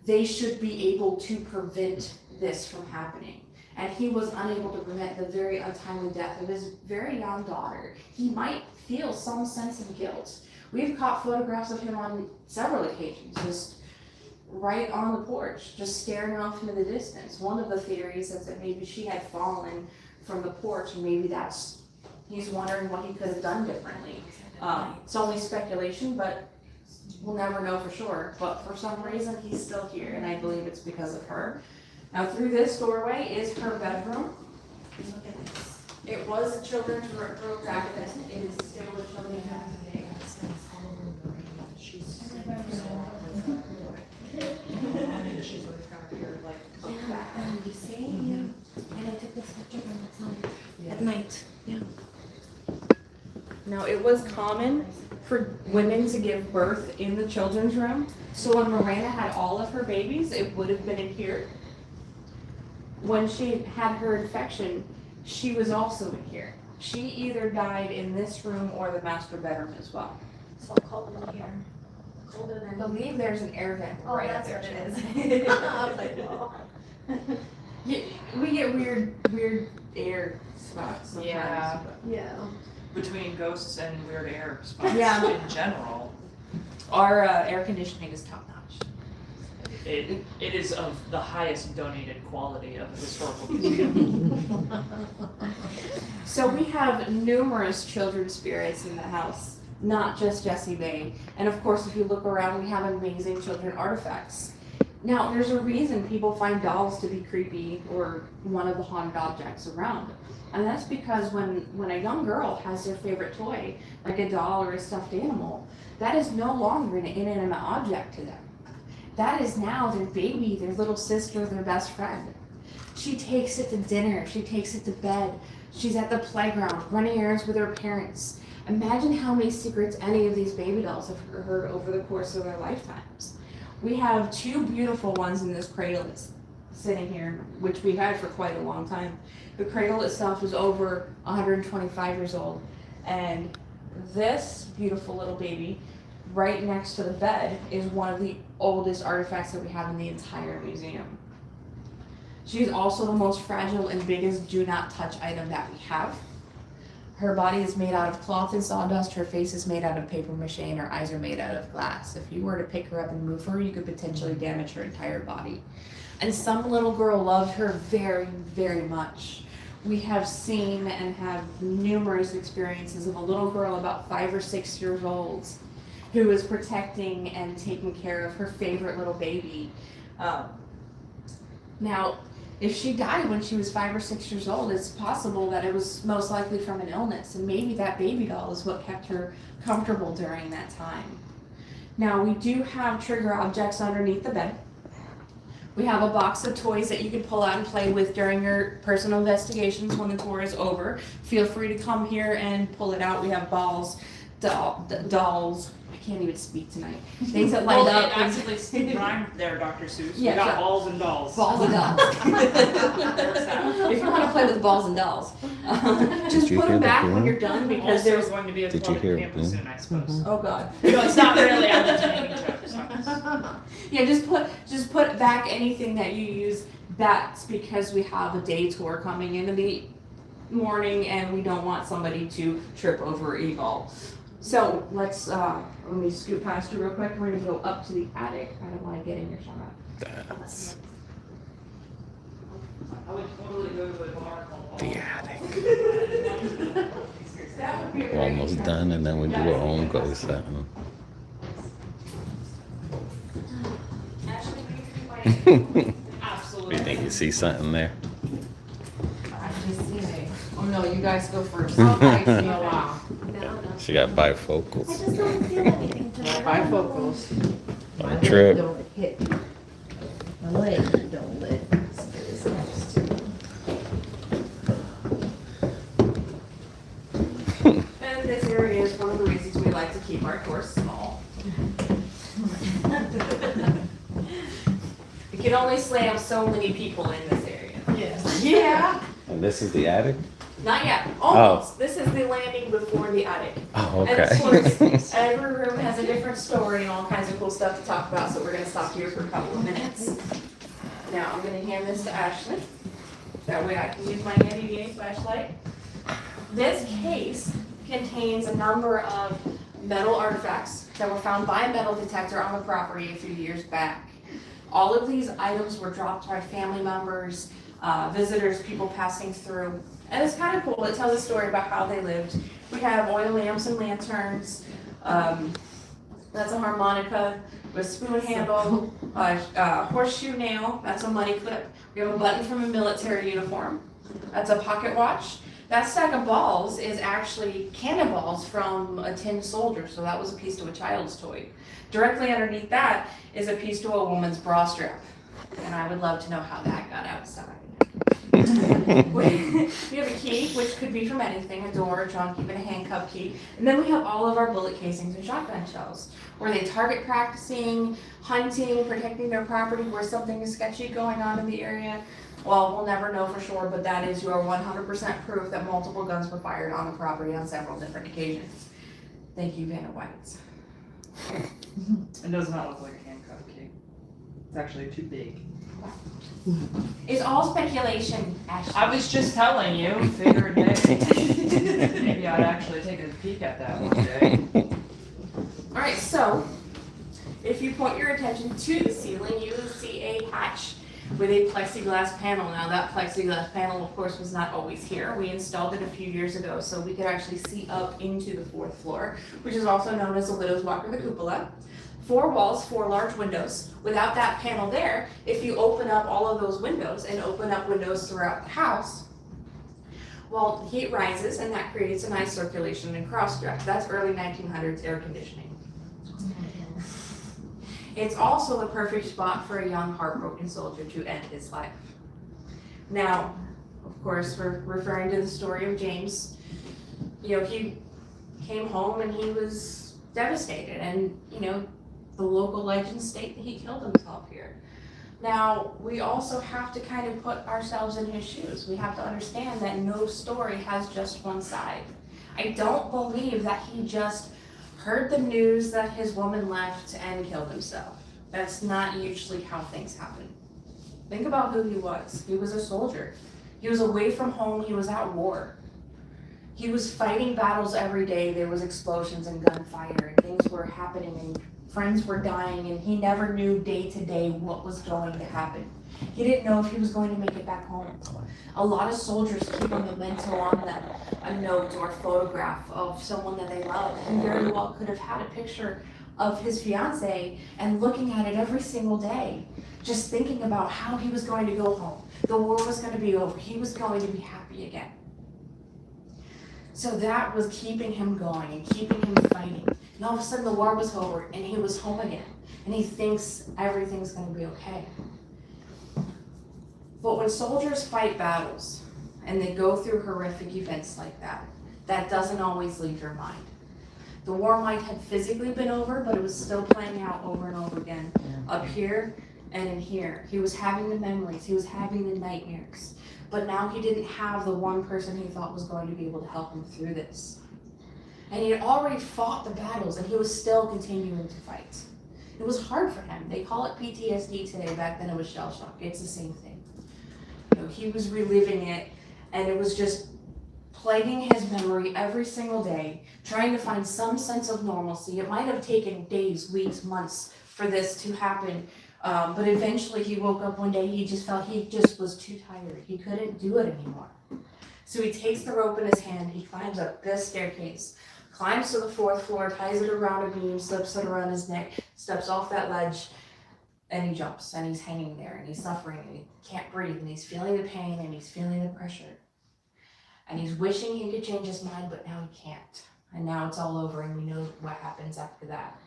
they should be able to prevent this from happening. And he was unable to prevent the very untimely death of his very young daughter. He might feel some sense of guilt. We've caught photographs of him on several occasions, just right on the porch, just staring off into the distance. One of the theories is that maybe she had fallen from the porch, and maybe he's wondering what he could have done differently. It's only speculation, but we'll never know for sure. But for some reason, he's still here, and I believe it's because of her. Now, through this doorway is her bedroom. Look at this. It was a children's room back then. It is still a children's room today. You see? Yeah. And I took this picture from the time. night. Yeah. Now, it was common for women to give birth in the children's room. So when Miranda had all of her babies, it would have been in here. When she had her infection, she was also in here. She either died in this room or the master bedroom as well. So cold in here. Colder I than. believe there's an air vent Oh, right up that's there. what too. it is. I was like, oh. Yeah, we get weird air spots sometimes. Yeah. Yeah. Between ghosts and weird air spots Yeah. in general, Our air conditioning is top notch. it is of the highest donated quality of a historical museum. So we have numerous children's spirits in the house, not just Jessie Bay. And of course, if you look around, we have amazing children artifacts. Now, there's a reason people find dolls to be creepy or one of the haunted objects around. And that's because when a young girl has their favorite toy, like a doll or a stuffed animal, that is no longer an inanimate object to them. That is now their baby, their little sister, their best friend. She takes it to dinner, she takes it to bed, she's at the playground, running errands with her parents. Imagine how many secrets any of these baby dolls have heard over the course of their lifetimes. We have two beautiful ones in this cradle that's sitting here, which we've had for quite a long time. The cradle itself is over 125 years old, and this beautiful little baby right next to the bed is one of the oldest artifacts that we have in the entire museum. She's also the most fragile and biggest do not touch item that we have. Her body is made out of cloth and sawdust, her face is made out of paper mache, and her eyes are made out of glass. If you were to pick her up and move her, you could potentially damage her entire body. And some little girl loved her very, very much. We have seen and have numerous experiences of a little girl about 5 or 6 years old who was protecting and taking care of her favorite little baby. Now, if she died when she was 5 or 6 years old, it's possible that it was most likely from an illness, and maybe that baby doll is what kept her comfortable during that time. Now, we do have trigger objects underneath the bed. We have a box of toys that you can pull out and play with during your personal investigations when the tour is over. Feel free to come here and pull it out. We have balls, dolls. I can't even speak tonight. Things that light Well, up. it actually rhymed there, Dr. Seuss. Yeah, We got sure. balls and dolls. Balls and dolls. If you want to play with balls and dolls, just Did you put hear them the back when boom? you're done because Also there's. going to be a Did you club hear at it campus boom? soon, I suppose. Oh God. No, it's not really. I'm just making jokes. Yeah, just put back anything that you use. That's because we have a day tour coming in the morning, and we don't want somebody to trip over a ball. So let's let me scoot past you real quick. We're gonna go up to the attic. I don't want to get in your shot. That's I would totally go to a bar called the attic. That would be We're almost done, and then we do our own ghost something. Actually, you can do my- Absolutely. You think you see something there? I just seen it. Oh no, you guys go first. Okay. Oh wow. No, no. She got I bifocals just don't feel anything tonight. Bifocals. on My a leg trip. don't hit. My leg don't let. And this area is one of the reasons we like to keep our tours small. We can only slam so many people in this area. Yes. Yeah. And this is the attic? Not yet, almost. This is the landing before the attic. Oh, And of okay. course, every room has a different story and all kinds of cool stuff to talk about, so we're gonna stop here for a couple of minutes. Now, I'm gonna hand this to Ashley. That way I can use my handy dandy flashlight. This case contains a number of metal artifacts that were found by a metal detector on the property a few years back. All of these items were dropped by family members, visitors, people passing through. And it's kind of cool. It tells a story about how they lived. We have oil lamps and lanterns. That's a harmonica with spoon handle, horseshoe nail. That's a money clip. We have a button from a military uniform. That's a pocket watch. That stack of balls is actually cannonballs from a tin soldier, so that was a piece to a child's toy. Directly underneath that is a piece to a woman's bra strap. And I would love to know how that got outside. We have a key, which could be from anything, a door, a trunk, even a handcuff key. And then we have all of our bullet casings and shotgun shells, where they target practicing, hunting, protecting their property, where something is sketchy going on in the area. Well, we'll never know for sure, but that is your 100% proof that multiple guns were fired on the property on several different occasions. Thank you, Vanna White. It does not look like a handcuff key. It's actually too big. It's all speculation, Ashley. I was just telling you, figure it out. Maybe I'd actually take a peek at that one day. Alright, so if you point your attention to the ceiling, you will see a hatch with a plexiglass panel. Now that plexiglass panel, of course, was not always here. We installed it a few years ago so we could actually see up into the 4th floor, which is also known as the Widow's Walk or the cupola. 4 walls, 4 large windows. Without that panel there, if you open up all of those windows and open up windows throughout the house, well, the heat rises and that creates a nice circulation and cross draft. That's early 1900s air conditioning. It's also the perfect spot for a young, heartbroken soldier to end his life. Now, of course, we're referring to the story of James. You know, he came home and he was devastated, and, you know, the local legends state that he killed himself here. Now, we also have to kind of put ourselves in his shoes. We have to understand that no story has just one side. I don't believe that he just heard the news that his woman left and killed himself. That's not usually how things happen. Think about who he was. He was a soldier. He was away from home. He was at war. He was fighting battles every day. There was explosions and gunfire and things were happening and friends were dying, and he never knew day to day what was going to happen. He didn't know if he was going to make it back home. A lot of soldiers keep a memento on them, a note or a photograph of someone that they love. He very well could have had a picture of his fiance and looking at it every single day, just thinking about how he was going to go home. The war was going to be over. He was going to be happy again. So that was keeping him going and keeping him fighting. And all of a sudden the war was over and he was home again. And he thinks everything's going to be okay. But when soldiers fight battles and they go through horrific events like that, that doesn't always leave your mind. The war might have physically been over, but it was still playing out over and over again, up here and in here. He was having the memories, he was having the nightmares. But now he didn't have the one person he thought was going to be able to help him through this. And he had already fought the battles and he was still continuing to fight. It was hard for him. They call it PTSD today. Back then it was shell shock. It's the same thing. You know, he was reliving it, and it was just plaguing his memory every single day, trying to find some sense of normalcy. It might have taken days, weeks, months for this to happen. But eventually he woke up one day, he just felt he just was too tired. He couldn't do it anymore. So he takes the rope in his hand, he climbs up this staircase, climbs to the 4th floor, ties it around a beam, slips it around his neck, steps off that ledge, and he jumps, and he's hanging there, and he's suffering, and he can't breathe, and he's feeling the pain, and he's feeling the pressure. And he's wishing he could change his mind, but now he can't. And now it's all over, and we know what happens after that.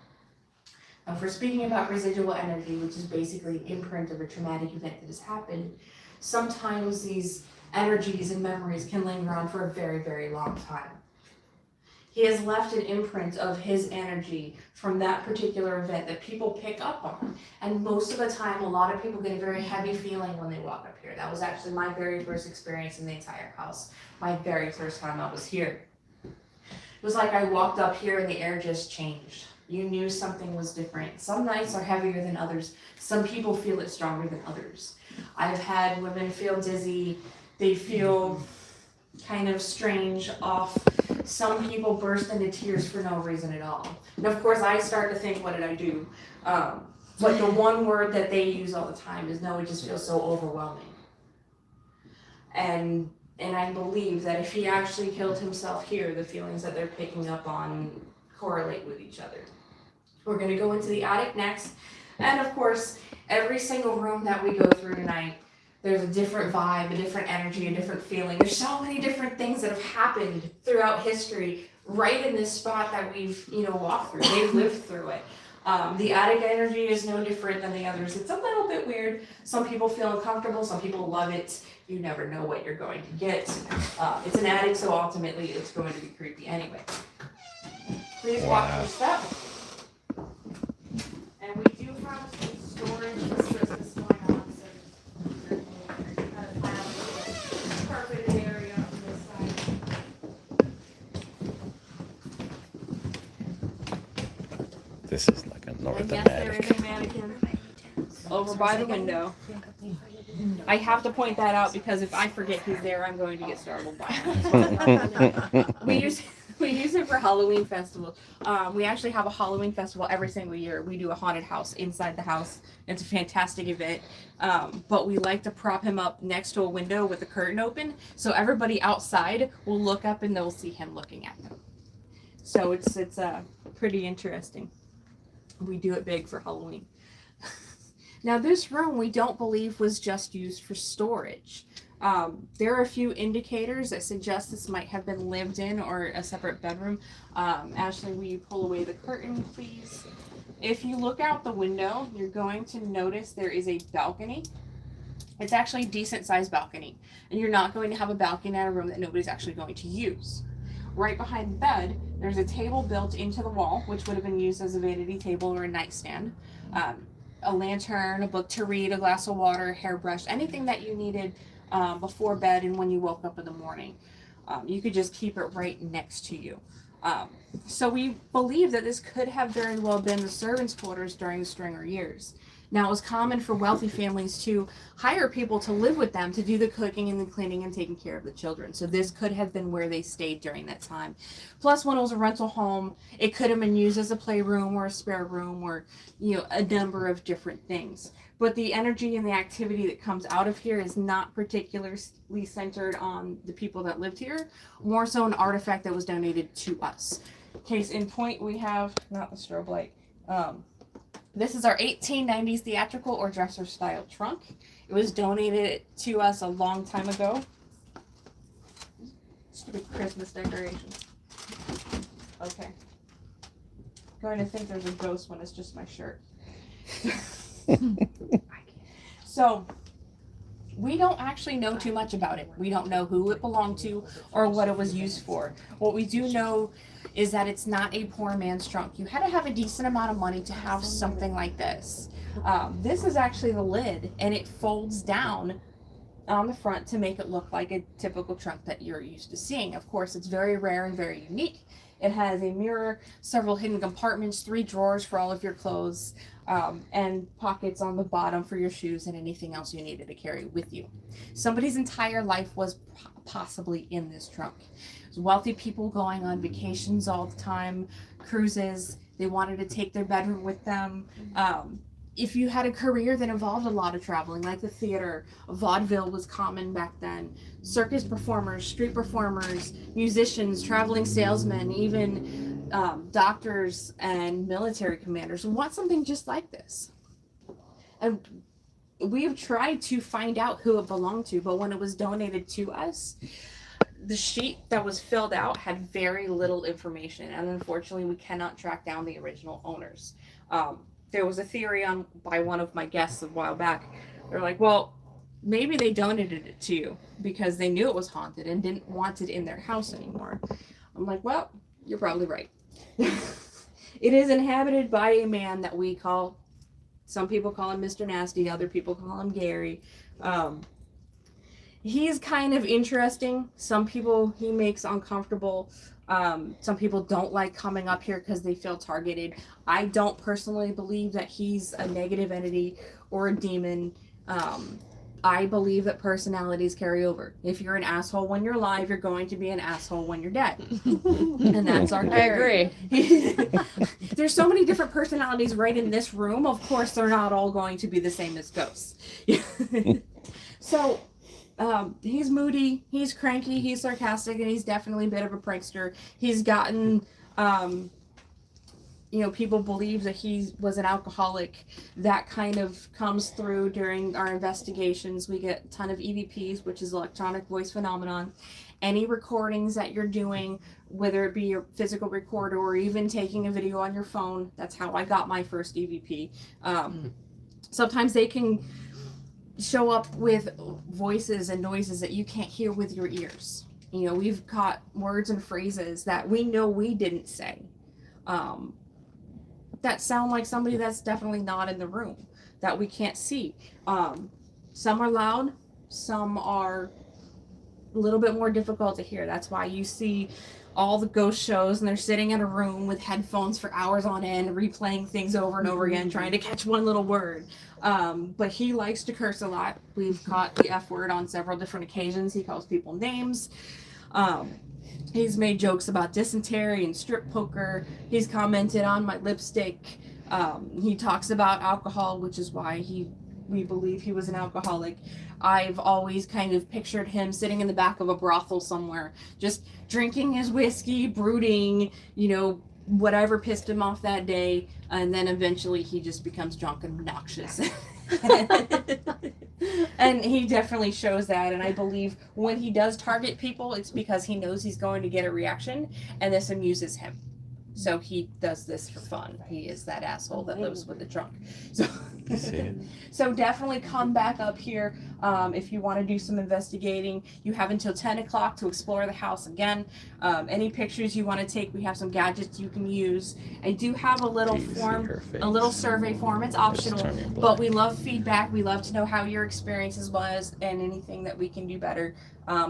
Now, if we're speaking about residual energy, which is basically an imprint of a traumatic event that has happened, sometimes these energies and memories can linger on for a very, very long time. He has left an imprint of his energy from that particular event that people pick up on. And most of the time, a lot of people get a very heavy feeling when they walk up here. That was actually my very first experience in the entire house. My very first time I was here. It was like I walked up here and the air just changed. You knew something was different. Some nights are heavier than others. Some people feel it stronger than others. I've had women feel dizzy. They feel kind of strange, off. Some people burst into tears for no reason at all. And of course, I start to think, what did I do? But the one word that they use all the time is, no, it just feels so overwhelming. And I believe that if he actually killed himself here, the feelings that they're picking up on correlate with each other. We're going to go into the attic next. And of course, every single room that we go through tonight, there's a different vibe, a different energy, a different feeling. There's so many different things that have happened throughout history right in this spot that we've, walked through. They've lived through it. The attic energy is no different than the others. It's a little bit weird. Some people feel uncomfortable, some people love it. You never know what you're going to get. It's an attic, so ultimately it's going to be creepy anyway. Please watch your step. And we do have some storage for Christmas going on, so kind of have a carpeted area on this side. This is like a And northern yes, there attic. is a mannequin over by the window. I have to point that out because if I forget he's there, I'm going to get startled by him. we use it for Halloween festival. We actually have a Halloween festival every single year. We do a haunted house inside the house. It's a fantastic event. But we like to prop him up next to a window with the curtain open, so everybody outside will look up and they'll see him looking at them. So it's pretty interesting. We do it big for Halloween. Now this room we don't believe was just used for storage. There are a few indicators that suggest this might have been lived in or a separate bedroom. Ashley, will you pull away the curtain, please? If you look out the window, you're going to notice there is a balcony. It's actually a decent sized balcony, and you're not going to have a balcony in a room that nobody's actually going to use. Right behind the bed, there's a table built into the wall, which would have been used as a vanity table or a nightstand. A lantern, a book to read, a glass of water, hairbrush, anything that you needed before bed and when you woke up in the morning. You could just keep it right next to you. So we believe that this could have very well been the servants' quarters during the Stringer years. Now, it was common for wealthy families to hire people to live with them to do the cooking and the cleaning and taking care of the children. So this could have been where they stayed during that time. Plus, when it was a rental home, it could have been used as a playroom or a spare room or, a number of different things. But the energy and the activity that comes out of here is not particularly centered on the people that lived here, more so an artifact that was donated to us. Case in point, we have, not the strobe light, this is our 1890s theatrical or dresser style trunk. It was donated to us a long time ago. Stupid Christmas decorations. Okay. Going to think there's a ghost when it's just my shirt. So, we don't actually know too much about it. We don't know who it belonged to or what it was used for. What we do know is that it's not a poor man's trunk. You had to have a decent amount of money to have something like this. This is actually the lid, and it folds down on the front to make it look like a typical trunk that you're used to seeing. Of course, it's very rare and very unique. It has a mirror, several hidden compartments, 3 drawers for all of your clothes, and pockets on the bottom for your shoes and anything else you needed to carry with you. Somebody's entire life was possibly in this trunk. Wealthy people going on vacations all the time, cruises, they wanted to take their bedroom with them. If you had a career that involved a lot of traveling, like the theater, vaudeville was common back then. Circus performers, street performers, musicians, traveling salesmen, even doctors and military commanders want something just like this. And we have tried to find out who it belonged to, but when it was donated to us, the sheet that was filled out had very little information, and unfortunately we cannot track down the original owners. There was a theory by one of my guests a while back. They're like, well, maybe they donated it to you because they knew it was haunted and didn't want it in their house anymore. I'm like, well, you're probably right. It is inhabited by a man that we call, some people call him Mr. Nasty, other people call him Gary. He's kind of interesting. Some people he makes uncomfortable. Some people don't like coming up here because they feel targeted. I don't personally believe that he's a negative entity or a demon. I believe that personalities carry over. If you're an asshole when you're alive, you're going to be an asshole when you're dead. And that's our theory. I agree. There's so many different personalities right in this room. Of course, they're not all going to be the same as ghosts. So, he's moody, he's cranky, he's sarcastic, and he's definitely a bit of a prankster. He's gotten, people believe that he was an alcoholic. That kind of comes through during our investigations. We get a ton of EVPs, which is electronic voice phenomenon, any recordings that you're doing, whether it be your physical recorder or even taking a video on your phone. That's how I got my first EVP. Sometimes they can show up with voices and noises that you can't hear with your ears. You know, we've caught words and phrases that we know we didn't say, that sound like somebody that's definitely not in the room, that we can't see. Some are loud, some are a little bit more difficult to hear. That's why you see all the ghost shows and they're sitting in a room with headphones for hours on end, replaying things over and over again, trying to catch one little word. But he likes to curse a lot. We've caught the F word on several different occasions. He calls people names. He's made jokes about dysentery and strip poker. He's commented on my lipstick. He talks about alcohol, which is why we believe he was an alcoholic. I've always kind of pictured him sitting in the back of a brothel somewhere, just drinking his whiskey, brooding, you know, whatever pissed him off that day, and then eventually he just becomes drunk and obnoxious. And he definitely shows that, and I believe when he does target people, it's because he knows he's going to get a reaction, and this amuses him. So he does this for fun. He is that asshole that lives with the drunk. So definitely come back up here if you want to do some investigating. You have until 10 o'clock to explore the house again. Any pictures you want to take, we have some gadgets you can use. I do have a little form, a little survey form. It's optional, but we love feedback. We love to know how your experiences was and anything that we can do better.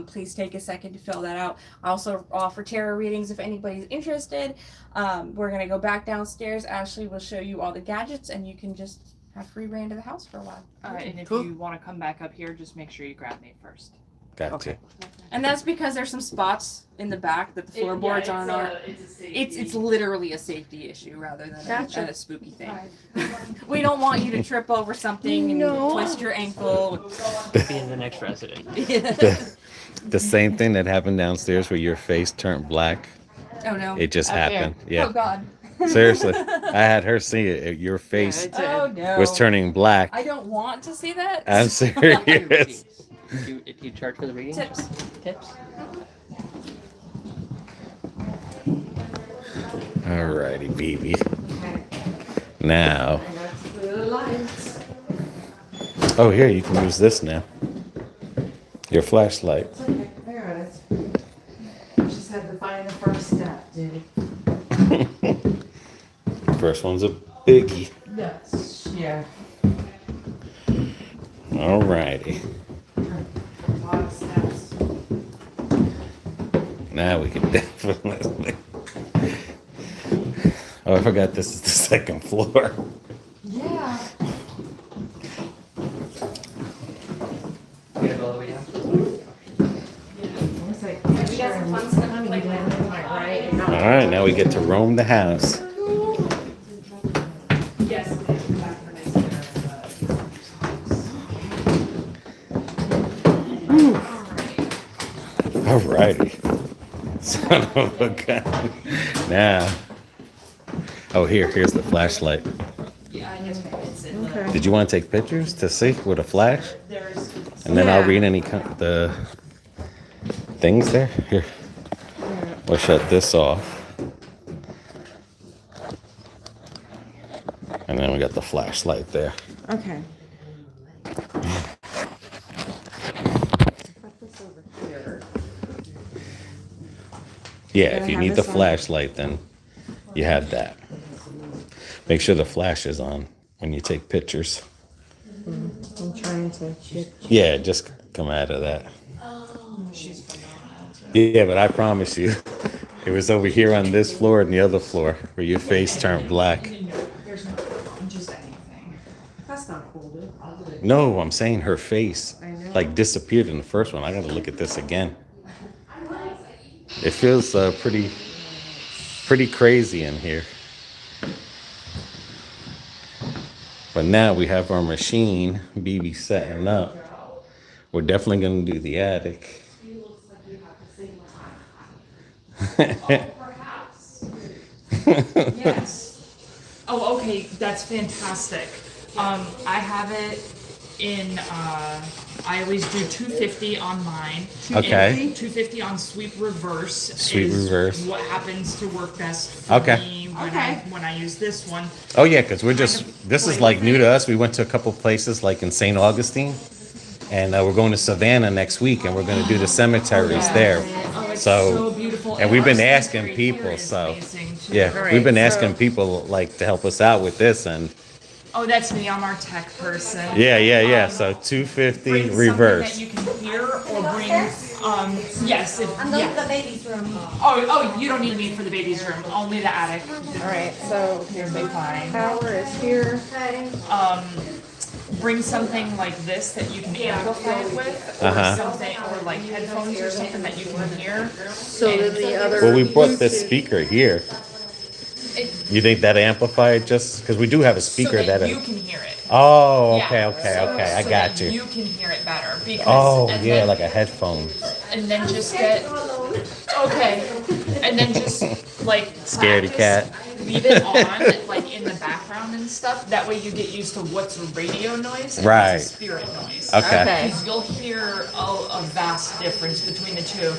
Please take a second to fill that out. I also offer tarot readings if anybody's interested. We're going to go back downstairs. Ashley will show you all the gadgets, and you can just have free reign to the house for a while. And if you want to come back up here, just make sure you grab me first. Gotcha. Okay. And that's because there's some spots in the back that the floorboards aren't on. It's literally a safety issue rather than a spooky thing. We don't want you to trip over something and twist your ankle. Being the next resident. The same thing that happened downstairs where your face turned black. Oh no. It just happened. Yeah. Oh God. Seriously, I had her see it. Your face Oh no. was turning black. I don't want to see that. I'm serious. Do you charge for the reading? Tips. Alrighty, baby. Now. Oh, here, you can use this now. Your flashlight. It's okay, I got it. Just had to find the first step, dude. First one's a biggie. Yes. Yeah. Alrighty. A lot of steps. Now we can definitely. Oh, I forgot this is the second floor. Yeah. You gotta go all the way down? It's like, We got some fun stuff to play with. right? Alright, now we get to roam the house. Yes. Alrighty. Son of a gun. Now. Oh, here's the flashlight. Yeah, I guess it's in the. Okay. Did you want to take pictures to see with a flash? And then I'll read any the things there. Here. We'll shut this off. And then we got the flashlight there. Okay. Yeah, Can I if you have need the this one? flashlight, then you have that. Make sure the flash is on when you take pictures. I'm trying to check. Yeah, just come out of that. Yeah, but I promise you, it was over here on this floor and the other floor where your face turned black. That's not cool, dude. No, I'm saying her face I know. like disappeared in the first one. I gotta look at this again. It feels pretty crazy in here. But now we have our machine, BB setting up. We're definitely gonna do the attic. Yes. Oh, okay, that's fantastic. I have it in, I always do 250 on mine. Okay. 250 on sweep reverse. Sweep is reverse. What happens to work best for Okay. me when I use this one. Oh yeah, because this is like new to us. We went to a couple places like in St. Augustine, and we're going to Savannah next week, and we're going to do the cemeteries there. Oh, it's So, so beautiful. and we've our been asking cemetery here people, is so amazing, too. yeah, All right, we've been so- asking people like to help us out with this, and Oh, that's me. I'm our tech person. yeah. So 250 Bring reverse. something that you can hear, or bring yes. And those the baby's room. Oh, you don't need me for the baby's room. Only the attic. All right, so You'll be fine. power is here. Bring something like this that you can amplify it with, or Uh-huh. something, or like headphones or something that you can hear. So then the other. Well, we brought this speaker here. It, You think that amplified just because we do have a so speaker that that? you can hear it. Oh, Yeah, okay. I so got that you. You can hear it better because. Oh and yeah, then, like a headphone. and then just get okay, and then just like Scaredy practice, cat. Leave it on like in the background and stuff. That way you get used to what's radio noise and Right. what's a spirit noise. Okay. Okay. Because you'll hear a vast difference between the two.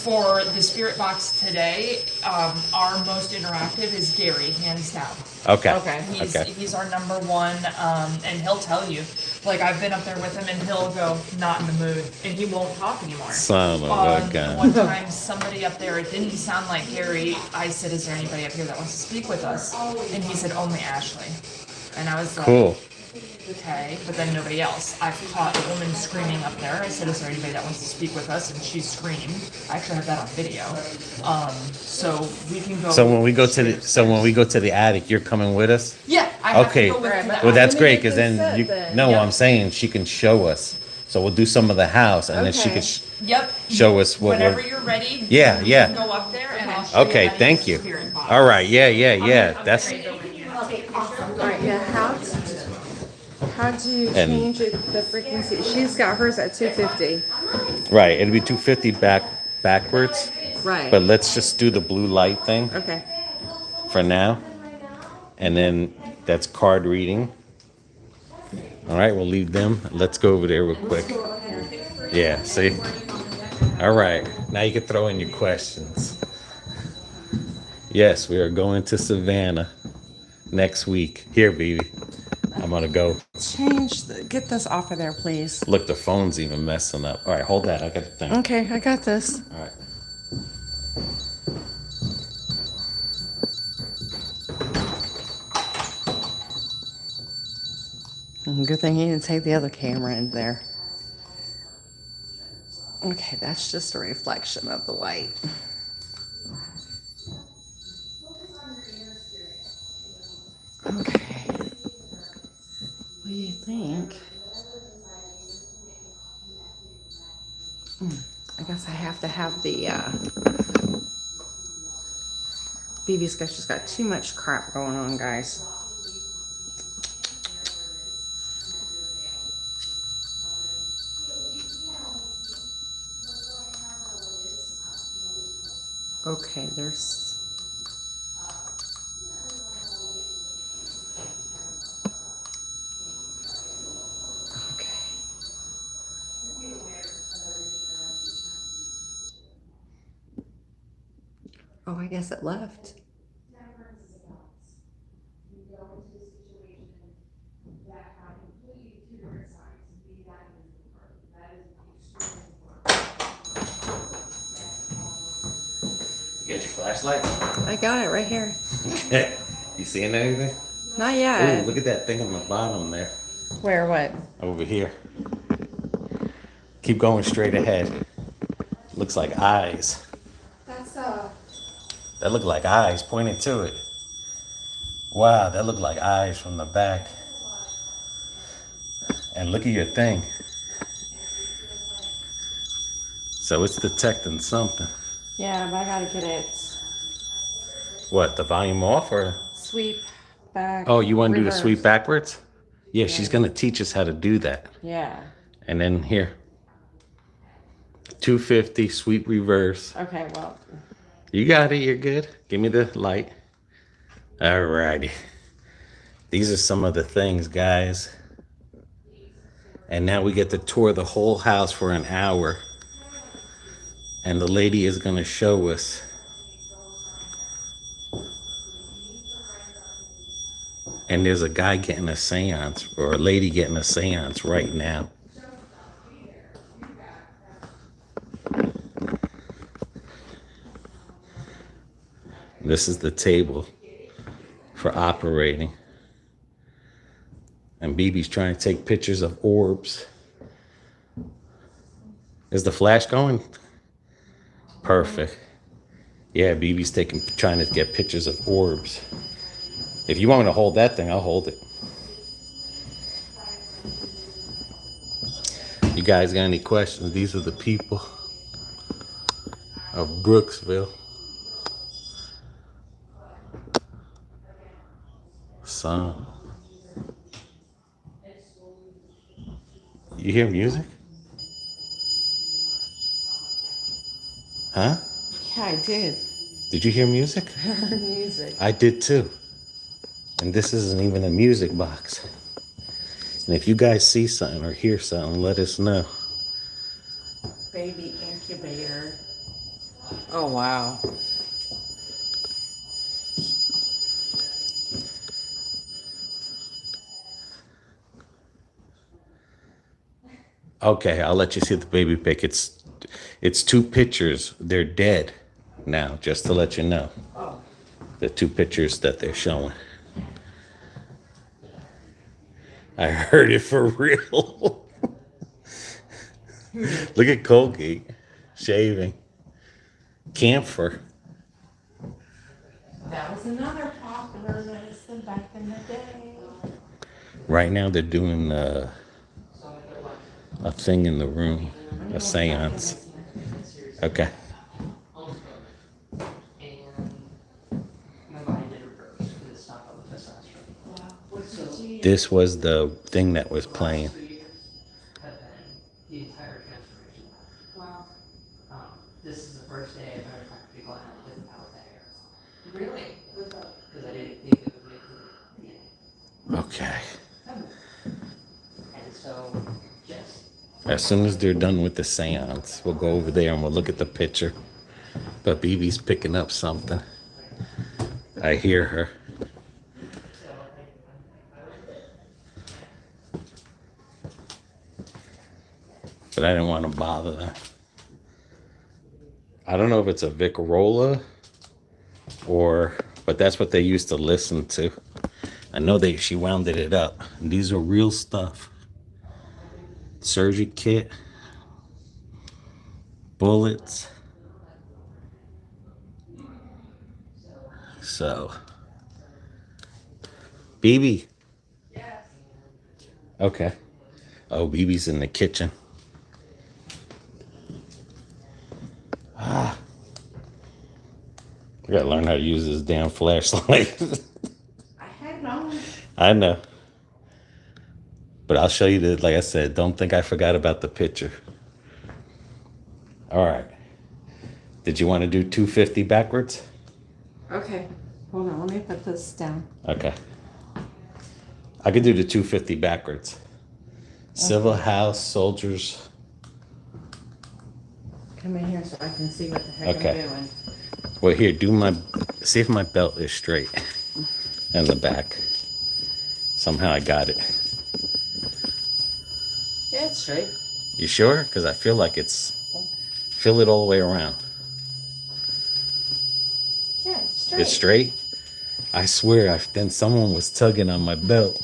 For the spirit box today, our most interactive is Gary, hands down. Okay. Okay. He's our number one, and he'll tell you. Like I've been up there with him, and he'll go not in the mood, and he won't talk anymore. Son of a gun. One time, somebody up there, it didn't sound like Gary. I said, "Is there anybody up here that wants to speak with us?" And he said, "Only Ashley." And I was like, Cool. Okay, but then nobody else. I've caught a woman screaming up there. I said, "Is there anybody that wants to speak with us?" And she screamed. I actually have that on video. So we can go. So when we go to the attic, you're coming with us? Yeah, I have Okay. to go with Alright, that. Well, that's Let me great get because this then set you then. know what Yeah. I'm saying. She can show us. So we'll do some of the house, and then she Okay. can Yep. show us what Whenever we're. you're ready. Yeah, you yeah. can Go up there and I'll show Okay, you how to thank use you. the spirit box. All right, yeah. I'm That's gonna go with you. Okay, awesome. All right, yeah, how do you And- change it, the frequency? She's got hers at 250. right. It'll be 250 backwards, Right. but let's just do the blue light thing Okay. for now, and then that's card reading. All right, we'll leave them. Let's go over there real quick. Yeah, see? All right, now you can throw in your questions. Yes, we are going to Savannah next week. Here, baby. I'm gonna go. Get this off of there, please. Look, the phone's even messing up. All right, hold that. I got the thing. Okay, I got this. All right. Good thing you didn't take the other camera in there. Okay, that's just a reflection of the light. Okay. What do you think? I guess I have to have the BB's just got too much crap going on, guys. Okay, there's. Okay. Oh, I guess it left. You got your flashlight? I got it right here. You seeing anything? Not Ooh, yet. look at that thing on the bottom there. Where, what? Over here. Keep going straight ahead. Looks like eyes. That's That look like eyes pointing to it. Wow, that look like eyes from the back. And look at your thing. So it's detecting something. Yeah, but I gotta get it. What, the volume off or? Sweep back. Oh, you want to do the reverse. sweep backwards? Yeah, she's going to teach us how to do that. Yeah. And then here. 250 sweep reverse. Okay, well. You got it, you're good. Give me the light. Alrighty. These are some of the things, guys. And now we get to tour the whole house for an hour. And the lady is going to show us. And there's a guy getting a seance, or a lady getting a seance right now. This is the table for operating. And BB's trying to take pictures of orbs. Is the flash going? Perfect. Yeah, BB's trying to get pictures of orbs. If you want me to hold that thing, I'll hold it. You guys got any questions? These are the people of Brooksville. Son. You hear music? Huh? Yeah, I did. Did you hear music? Music. I did too. And this isn't even a music box. And if you guys see something or hear something, let us know. Baby incubator. Oh, wow. Okay, I'll let you see the baby pic. It's two pictures. They're dead now, just to let you know. Oh. The two pictures that they're showing. I heard it for real. Look at Colgate shaving. Camphor. That was another popular medicine back in the day. Right now they're doing a thing in the room, a seance. Okay. This was the thing that was playing. The entire transformation. Wow. This is the first day I've ever talked to people out without that hair. Really? Because I didn't think it would make it. Okay. And so, yes. As soon as they're done with the seance, we'll go over there and we'll look at the picture. But BB's picking up something. I hear her. But I didn't want to bother them. I don't know if it's a Vicorola but that's what they used to listen to. I know she wounded it up. And these are real stuff. Surgery kit. Bullets. So. BB. Yes. Okay. Oh, BB's in the kitchen. I gotta learn how to use this damn flashlight. I had no. I know. But I'll show you like I said, don't think I forgot about the picture. All right. Did you want to do 250 backwards? Okay. Hold on. Let me put this down. Okay. I could do the 250 backwards. Civil House, soldiers. Come in here so I can see what the heck Okay. I'm doing. Well, here, see if my belt is straight in the back. Somehow I got it. Yeah, it's straight. You sure? Because I feel like feel it all the way around. Yeah, it's straight. It's straight? I swear, then someone was tugging on my belt.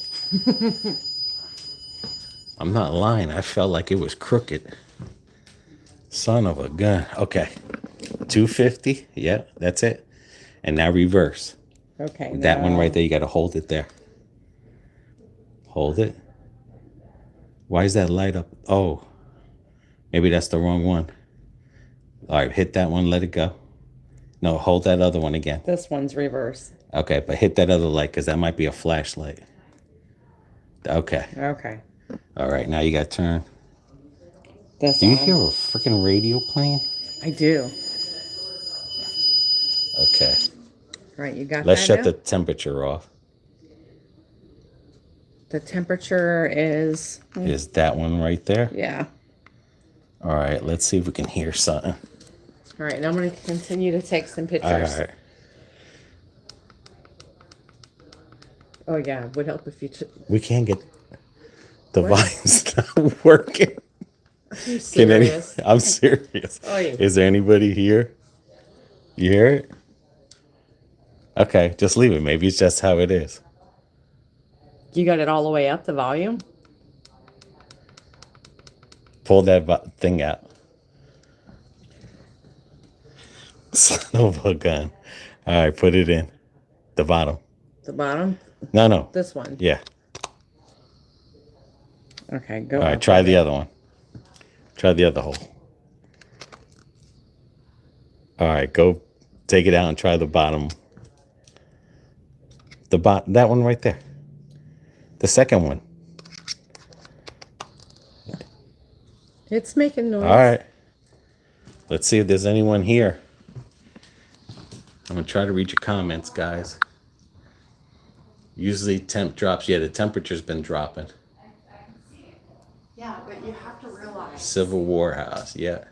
I'm not lying. I felt like it was crooked. Son of a gun. Okay. 250. Yep, that's it. And now reverse. Okay. That one now- right there, you got to hold it there. Hold it. Why is that light up? Oh, maybe that's the wrong one. All right, hit that one, let it go. No, hold that other one again. This one's reverse. Okay, but hit that other light because that might be a flashlight. Okay. Okay. All right, now you got to turn. That's Do you on. hear a freaking radio playing? I do. Okay. Right, you got Let's that shut now? the temperature off. The temperature is, Is that one right there? yeah. All right, let's see if we can hear something. All right, now I'm going to continue to take some All pictures. right. Oh, yeah, it would help if you We can't get the What? volume's not working. Are you Can any? serious? I'm serious. Oh, yeah. Is there anybody here? You hear it? Okay, just leave it. Maybe it's just how it is. You got it all the way up, the volume? Pull that thing out. Son of a gun. All right, put it in. The bottom. The bottom? No. This one. Yeah. Okay, go All right, up try a the bit. other one. Try the other hole. All right, go take it out and try the bottom. That one right there. The second one. It's making noise. All right. Let's see if there's anyone here. I'm going to try to read your comments, guys. Usually temp drops. Yeah, the temperature's been dropping. Yeah, but you have to realize. Civil War house. Yeah.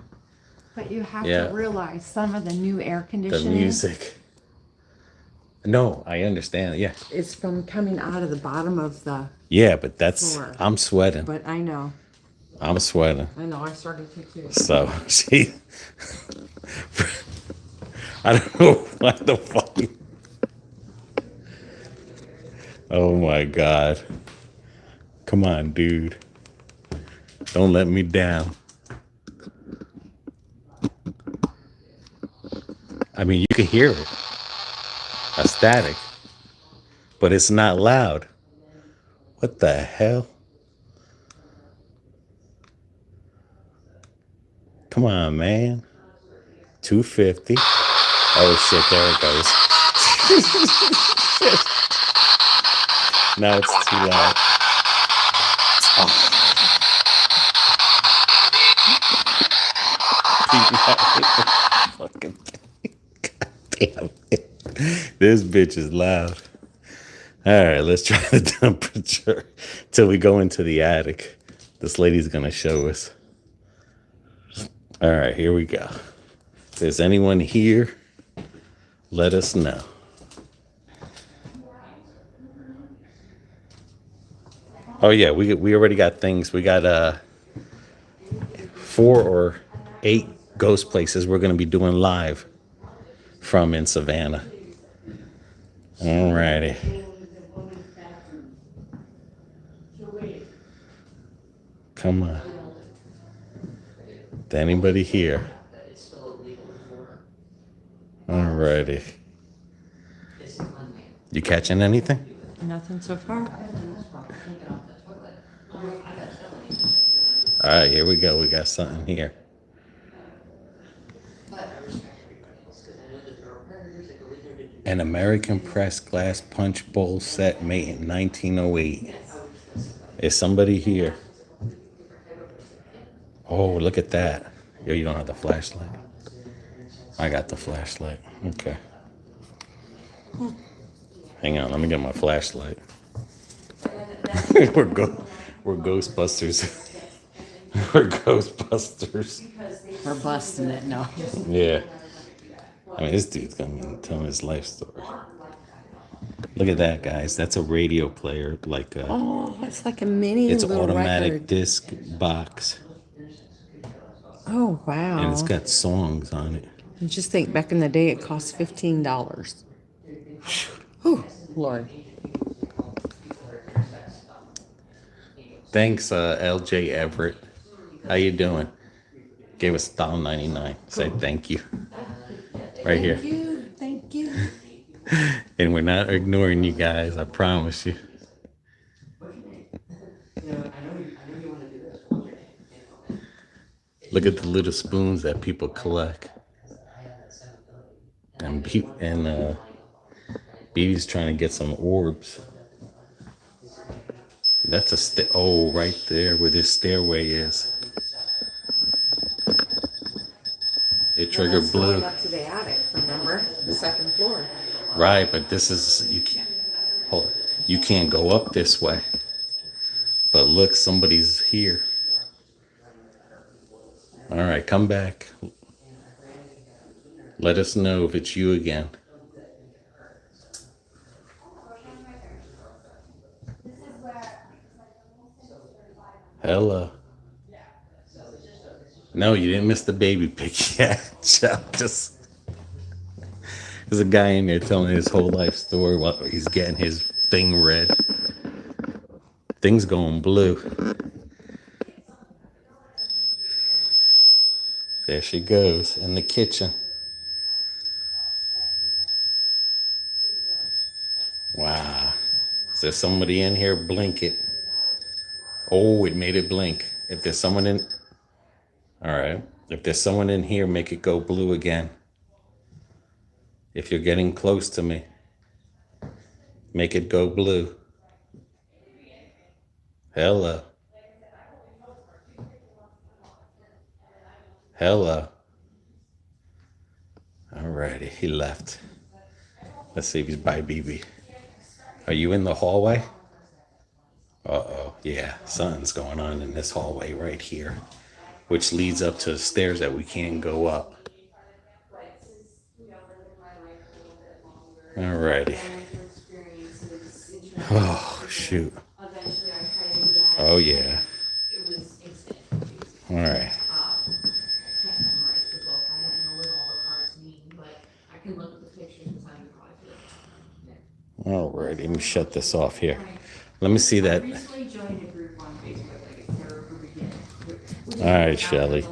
But you have Yeah. to realize some of the new air The conditioning. music. No, I understand. Yeah. Is from coming out of the bottom of the. Yeah, but that's, Floor. I'm sweating. But I know. I'm sweating. I know. I started to too. So she, I don't know what the fuck. Oh my God. Come on, dude. Don't let me down. I mean, you can hear it. A static. But it's not loud. What the hell? Come on, man. 250. Oh shit, there it goes. Now it's too loud. Oh. Fucking God damn it. This bitch is loud. All right, let's try the temperature till we go into the attic. This lady's gonna show us. All right, here we go. If there's anyone here, let us know. Oh yeah, we already got things. We got 4 or 8 ghost places we're gonna be doing live from in Savannah. All righty. Come on. Is anybody here? Alrighty. You catching anything? Nothing so far. Alright, here we go. We got something here. An American pressed glass punch bowl set made in 1908. Is somebody here? Oh, look at that. Yo, you don't have the flashlight? I got the flashlight. Okay. Hang on, let me get my flashlight. We're Ghostbusters. We're Ghostbusters. We're busting it, no. Yeah. I mean, this dude's gonna be telling his life story. Look at that, guys. That's a radio player, like a. Oh, it's like a mini It's little automatic record. disc box, Oh, wow. and it's got songs on it. And just think, back in the day, it cost $15. Whew, Lord. Thanks, LJ Everett. How you doing? Gave us $1.99. Say thank you. Right here. Thank you. And we're not ignoring you guys. I promise you. Look at the little spoons that people collect. And Bee's trying to get some orbs. That's a right there where this stairway is. It triggered blue. Going up to the attic, remember? The second floor. Right, but this is you can't hold it. You can't go up this way. But look, somebody's here. All right, come back. Let us know if it's you again. Hello. No, you didn't miss the baby pic yet. Just there's a guy in there telling his whole life story while he's getting his thing read. Thing's going blue. There she goes in the kitchen. Wow. Is there somebody in here? Blink it. Oh, it made it blink. If there's someone in... All right. If there's someone in here, make it go blue again. If you're getting close to me, make it go blue. Hello. Hello. Alrighty, he left. Let's see if he's by BB. Are you in the hallway? Uh-oh, yeah, something's going on in this hallway right here, which leads up to the stairs that we can't go up. Alrighty. Oh, shoot. Oh, yeah. All right. All right, let me shut this off here. Let me see that. All right, Shelly.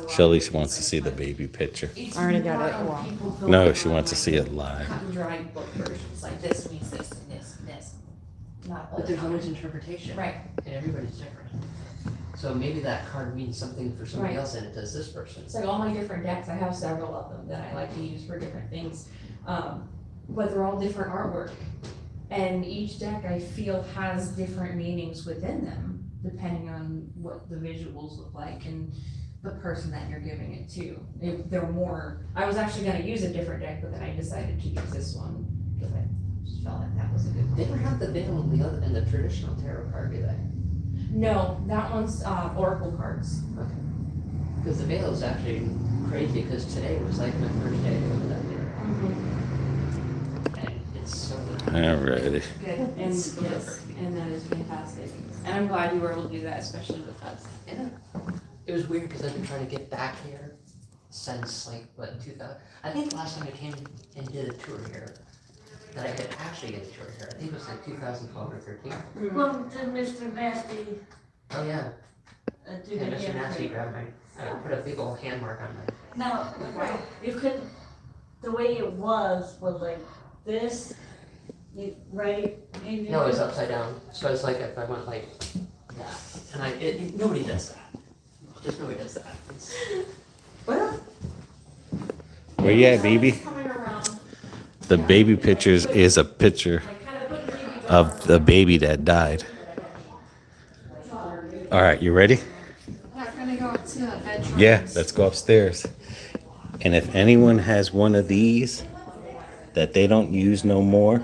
Shelly wants to see the baby picture. I already got it. Well, No, she wants to see it live. Dried book versions, like this means this and this and this. Not But there's always interpretation. Right. And everybody's different. So maybe that card means something for somebody Right. else and it does this person. It's like all my different decks, I have several of them that I like to use for different things. But they're all different artwork. And each deck I feel has different meanings within them, depending on what the visuals look like and the person that you're giving it to. If they're more, I was actually gonna use a different deck, but then I decided to use this one because I just felt like that was a good They one. don't have the veil in the other, in the traditional tarot card, do they? No, that one's oracle cards. Okay. Because the veil is actually crazy, because today was like my first day doing that there. And it's so good. Alrighty. Good, and It's yes, perfect. and that is fantastic. And I'm glad you were able to do that, especially with us. Yeah. It was weird because I've been trying to get back here since like, what, 2000? I think the last time I came and did a tour here, that I could actually get a tour here, I think it was like 2012 or 13. Welcome to Mr. Nasty. Oh, yeah. To Yeah, the Mr. Nasty grabbed my, I put a big old hand mark on my. Now, you couldn't, the way it was like this, right? And you No, it's could- upside down. So it's like if I went like that, and nobody does that. Just nobody does that. It's, well, Where you at, baby? Coming around, The baby pictures is a picture like kind of putting the baby of the baby that died. All right, you ready? not gonna go to Adventures. Yeah, let's go upstairs. And if anyone has one of these that they don't use no more,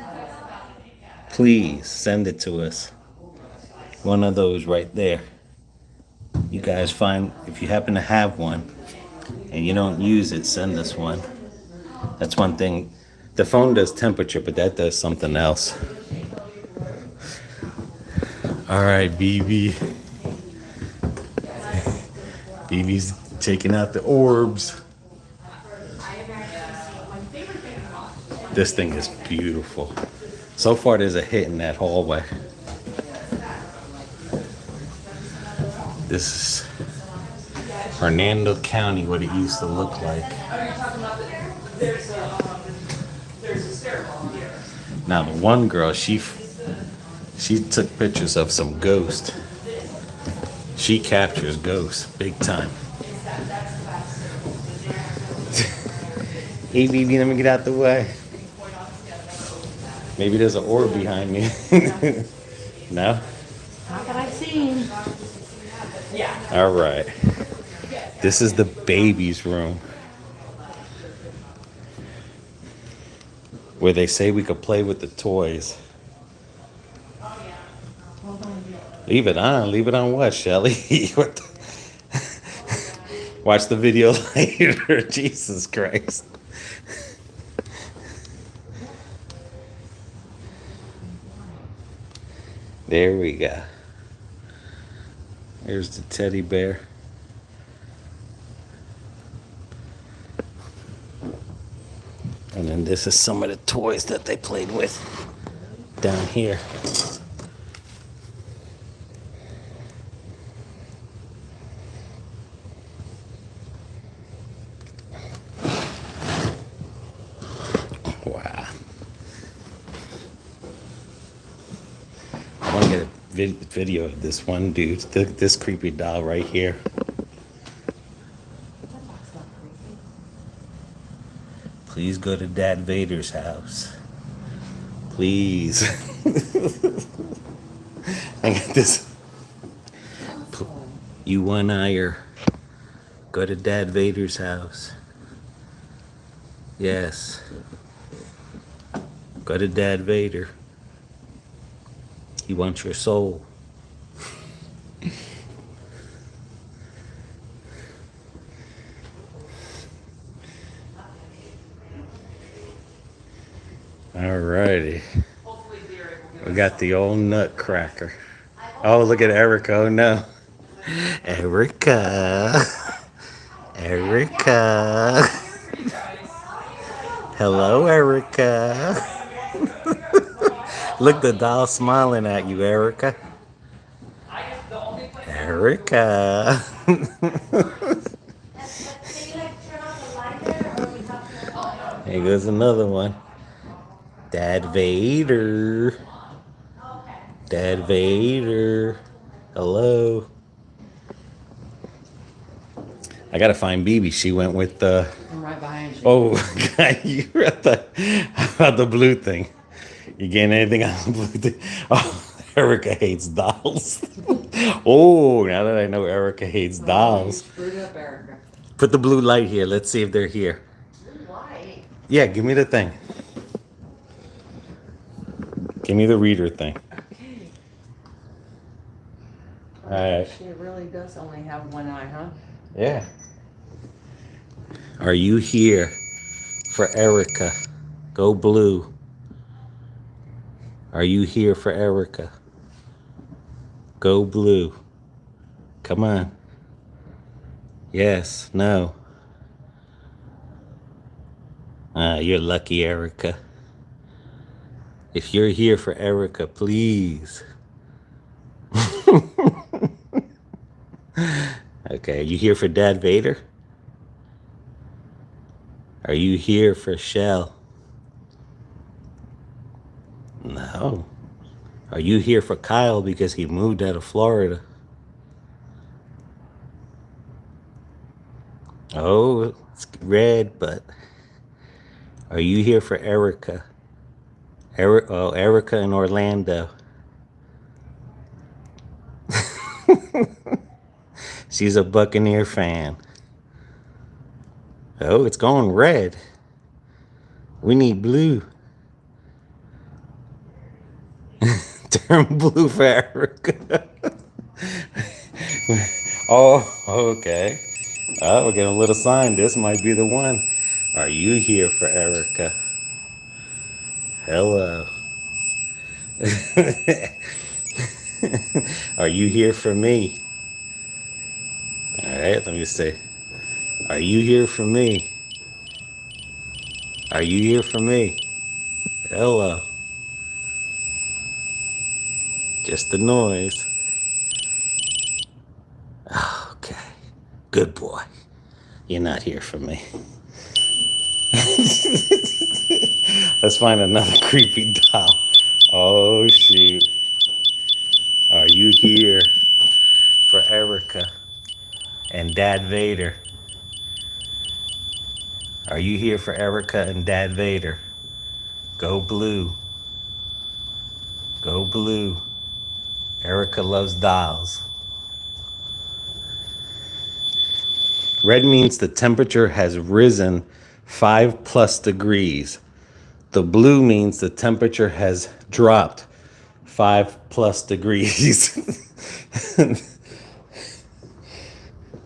please send it to us. One of those right there. You guys find, if you happen to have one and you don't use it, send us one. That's one thing. The phone does temperature, but that does something else. All right, BB. BB's taking out the orbs. This thing is beautiful. So far, there's a hit in that hallway. This is Hernando County, what it used to look like. There's a stairwell here. Now, the one girl, she took pictures of some ghost. She captures ghosts big time. Hey, BB, let me get out the way. Maybe there's an orb behind me. No? Not that I've seen. All right. This is the baby's room, where they say we could play with the toys. Leave it on. Leave it on what, Shelly? What the- Watch the video later. Jesus Christ. There we go. There's the teddy bear. And then this is some of the toys that they played with down here. Wow. I want to get a video of this one dude, this creepy doll right here. Please go to Dad Vader's house. Please. I got this. You one-eyer. Go to Dad Vader's house. Yes. Go to Dad Vader. He wants your soul. Alrighty. We got the old nutcracker. Oh, look at Erica. Oh no. Erica. Erica. Hello, Erica. Look, the doll smiling at you, Erica. Erica. Here goes another one. Dad Vader. Dad Vader. Hello. I gotta find BB. She went with the. I'm right behind you. Oh, God, you were at the. How about the blue thing? You getting anything on the blue thing? Oh, Erica hates dolls. Oh, now that I know Erica hates dolls. Screwed up, Erica. Put the blue light here. Let's see if they're here. Why? Yeah, give me the thing. Give me the reader thing. Okay. All right. She really does only have one eye, huh? Yeah. Are you here for Erica? Go blue. Are you here for Erica? Go blue. Come on. Yes, no. You're lucky, Erica. If you're here for Erica, please. Okay, are you here for Dad Vader? Are you here for Shell? No. Are you here for Kyle because he moved out of Florida? Oh, it's red, but are you here for Erica? Erica in Orlando. She's a Buccaneer fan. Oh, it's going red. We need blue. Turn blue for Erica. Oh, okay. Oh, we're getting a little sign. This might be the one. Are you here for Erica? Hello. Are you here for me? All right, let me see. Are you here for me? Are you here for me? Hello. Just the noise. Okay. Good boy. You're not here for me. Let's find another creepy doll. Oh, shoot. Are you here for Erica and Dad Vader? Are you here for Erica and Dad Vader? Go blue. Go blue. Erica loves dolls. Red means the temperature has risen 5+ degrees. The blue means the temperature has dropped 5+ degrees.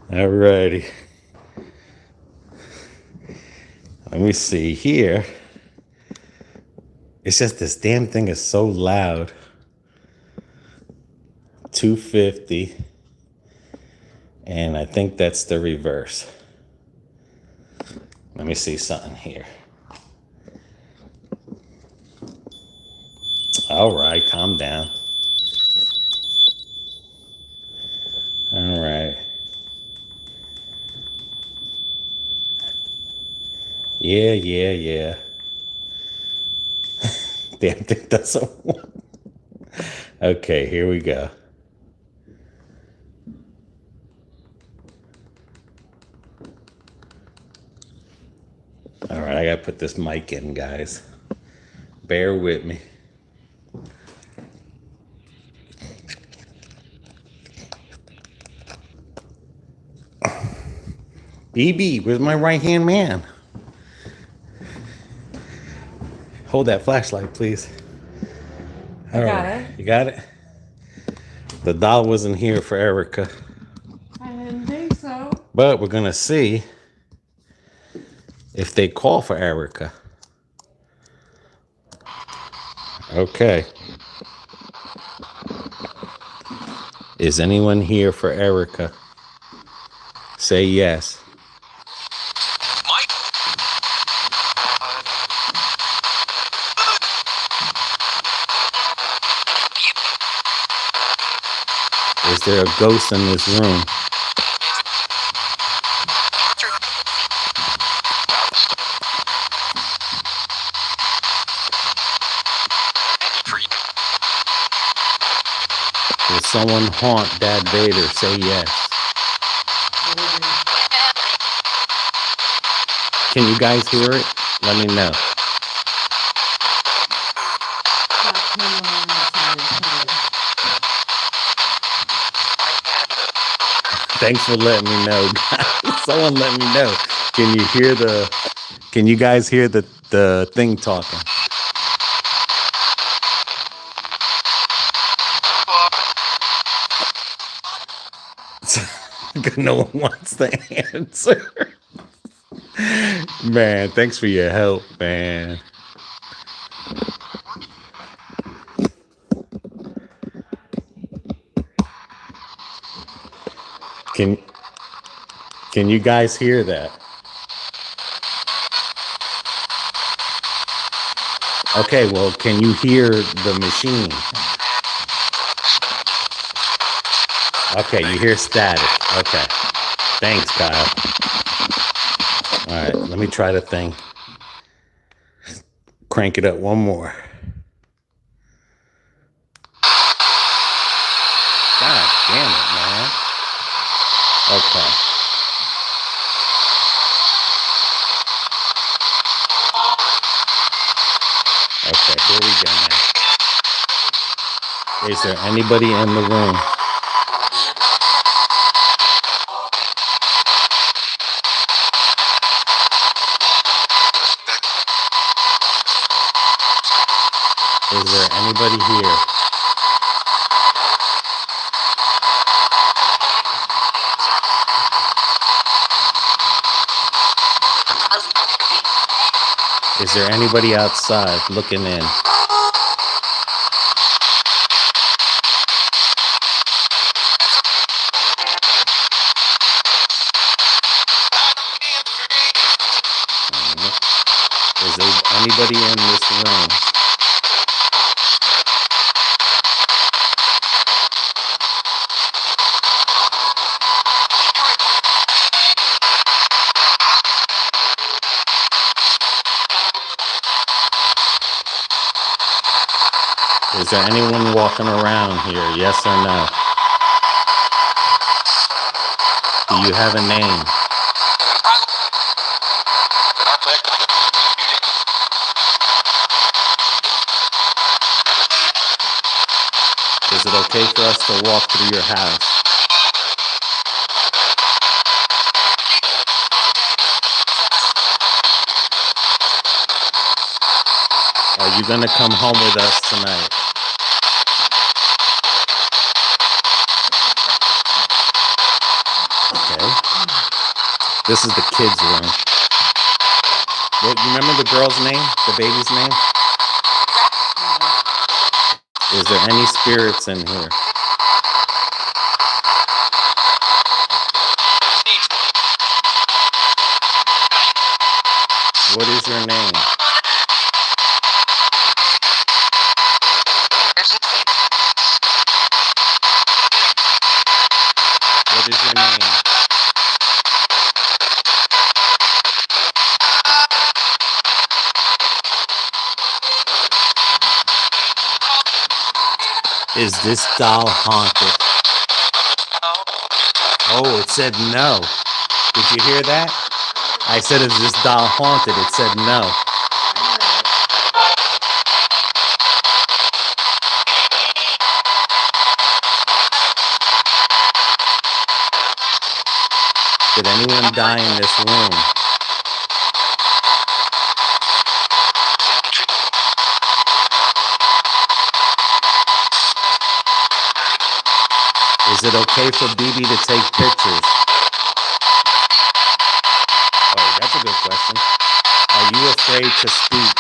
Alrighty. Let me see here. It's just this damn thing is so loud. 250. And I think that's the reverse. Let me see something here. All right, calm down. All right. Yeah. Damn thing doesn't work. Okay, here we go. All right, I gotta put this mic in, guys. Bear with me. BB, where's my right-hand man? Hold that flashlight, please. I got it. You got it? The doll wasn't here for Erica. I didn't think so. But we're gonna see if they call for Erica. Okay. Is anyone here for Erica? Say yes. Is there a ghost in this room? Will someone haunt Dad Vader? Say yes. Can you guys hear it? Let me know. Thanks for letting me know, guys. Someone let me know. Can you guys hear the thing talking? No one wants the answer. Man, thanks for your help, man. Can you guys hear that? Okay, well, can you hear the machine? Okay, you hear static. Okay. Thanks, Kyle. All right, let me try the thing. Crank it up one more. God damn it, man. Okay. Okay, here we go now. Is there anybody in the room? Is there anybody here? Is there anybody outside looking in? Is there anybody in this room? Is there anyone walking around here? Yes or no? Do you have a name? Is it okay for us to walk through your house? Are you gonna come home with us tonight? This is the kids' room. Well, you remember the girl's name? The baby's name? Is there any spirits in here? What is your name? What is your name? Is this doll haunted? Oh, it said no. Did you hear that? I said, is this doll haunted? It said no. Did anyone die in this room? Is it okay for BB to take pictures? Oh, that's a good question. Are you afraid to speak?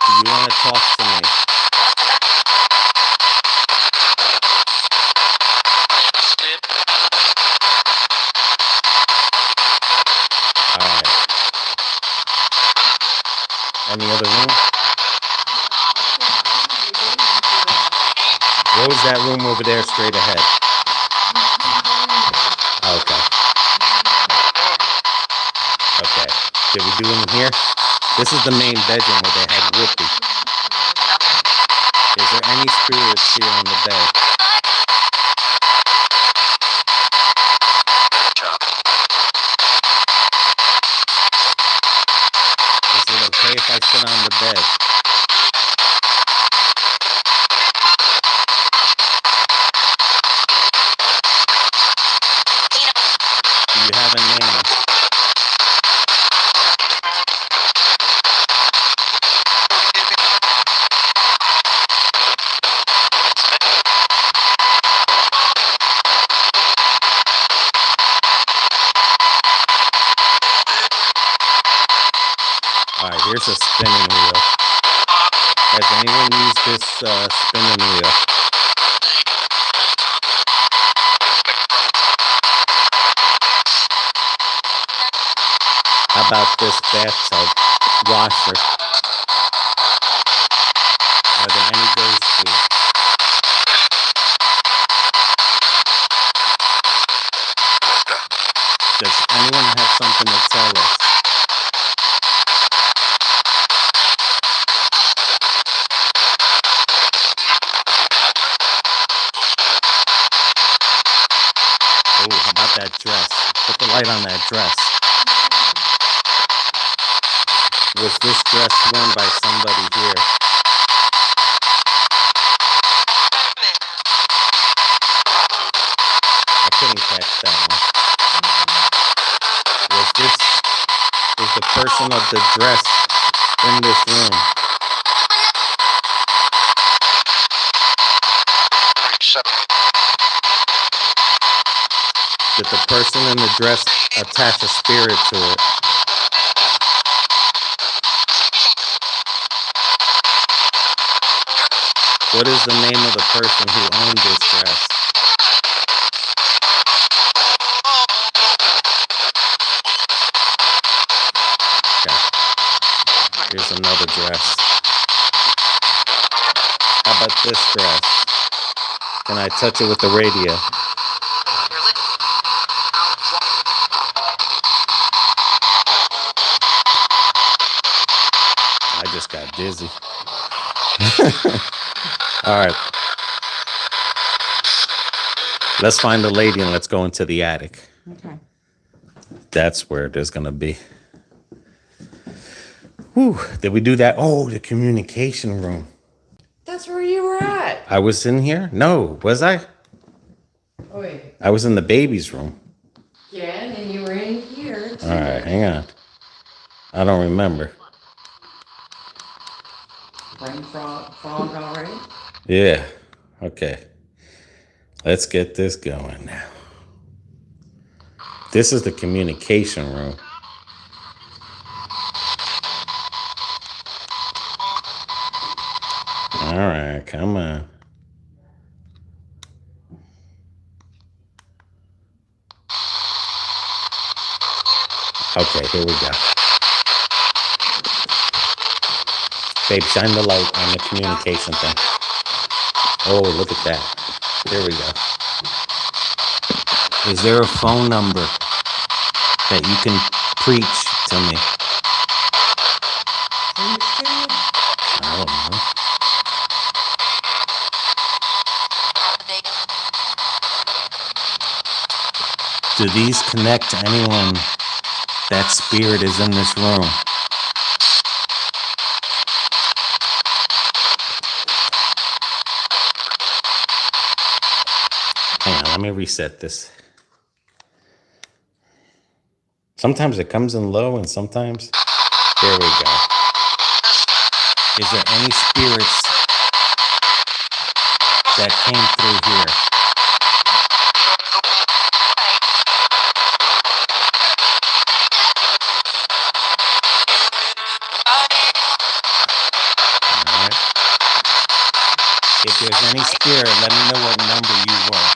Do you want to talk to me? Alright. Any other room? What was that room over there straight ahead? Okay. Okay. Did we do them here? This is the main bedroom where they had Whoopi. Is there any spirits here on the bed? Is it okay if I sit on the bed? Do you have a name? Alright, here's a spinning wheel. Has anyone used this spinning wheel? How about this bathtub washer? Are there any ghosts here? Does anyone have something to tell us? Oh, how about that dress? Put the light on that dress. Was this dress worn by somebody here? I couldn't catch that one. Is the person of the dress in this room? Did the person in the dress attach a spirit to it? What is the name of the person who owned this dress? Okay. Here's another dress. How about this dress? Can I touch it with the radio? I just got dizzy. All right. Let's find the lady and let's go into the attic. Okay. That's where there's going to be. Whew. Did we do that? Oh, the communication room. That's where you were at. I was in here? No, was I? Oh, wait. I was in the baby's room. Yeah, and then you were in here. All right, hang on. I don't remember. Brain fog already? Yeah, okay. Let's get this going now. This is the communication room. All right, come on. Okay, here we go. Babe, shine the light on the communication thing. Oh, look at that. There we go. Is there a phone number that you can preach to me? I don't know. Do these connect to anyone that spirit is in this room? Hang on, let me reset this. Sometimes it comes in low and sometimes, there we go. Is there any spirits that came through here? Alright. If there's any spirit, let me know what number you were.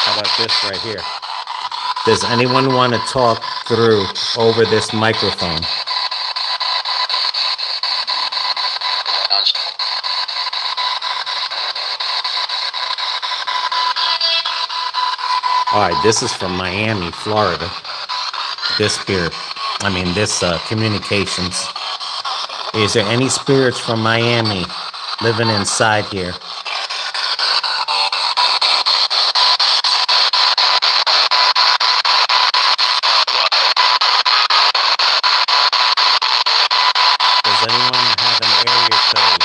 How about this right here? Does anyone want to talk through over this microphone? All right, this is from Miami, Florida. This communications. Is there any spirits from Miami living inside here? Does anyone have an area code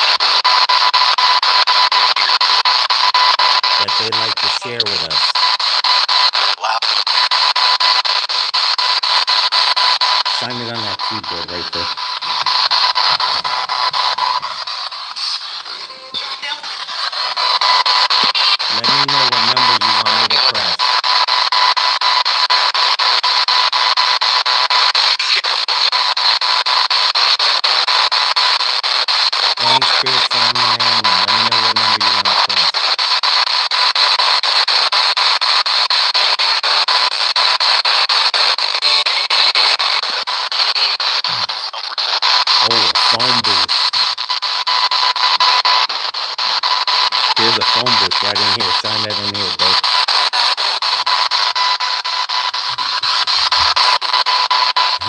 that they'd like to share with us? Sign it on that keyboard right there. Let me know what number you want me to press. Any spirit from Miami, let me know what number you want to press. Oh, a phone booth. Here's a phone booth right in here. Sign that in here, babe.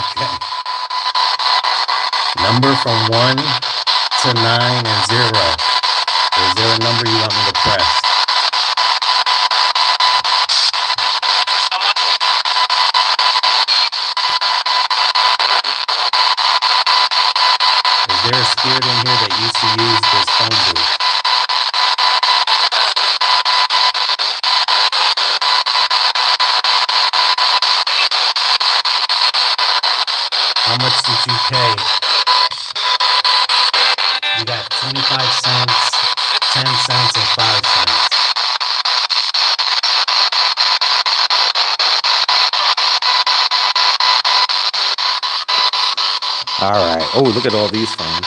Okay. Number from 1 to 9 and 0. Is there a number you want me to press? Is there a spirit in here that used to use this phone booth? How much did you pay? You got 25 cents, 10 cents, and 5 cents. All right. Oh, look at all these phones.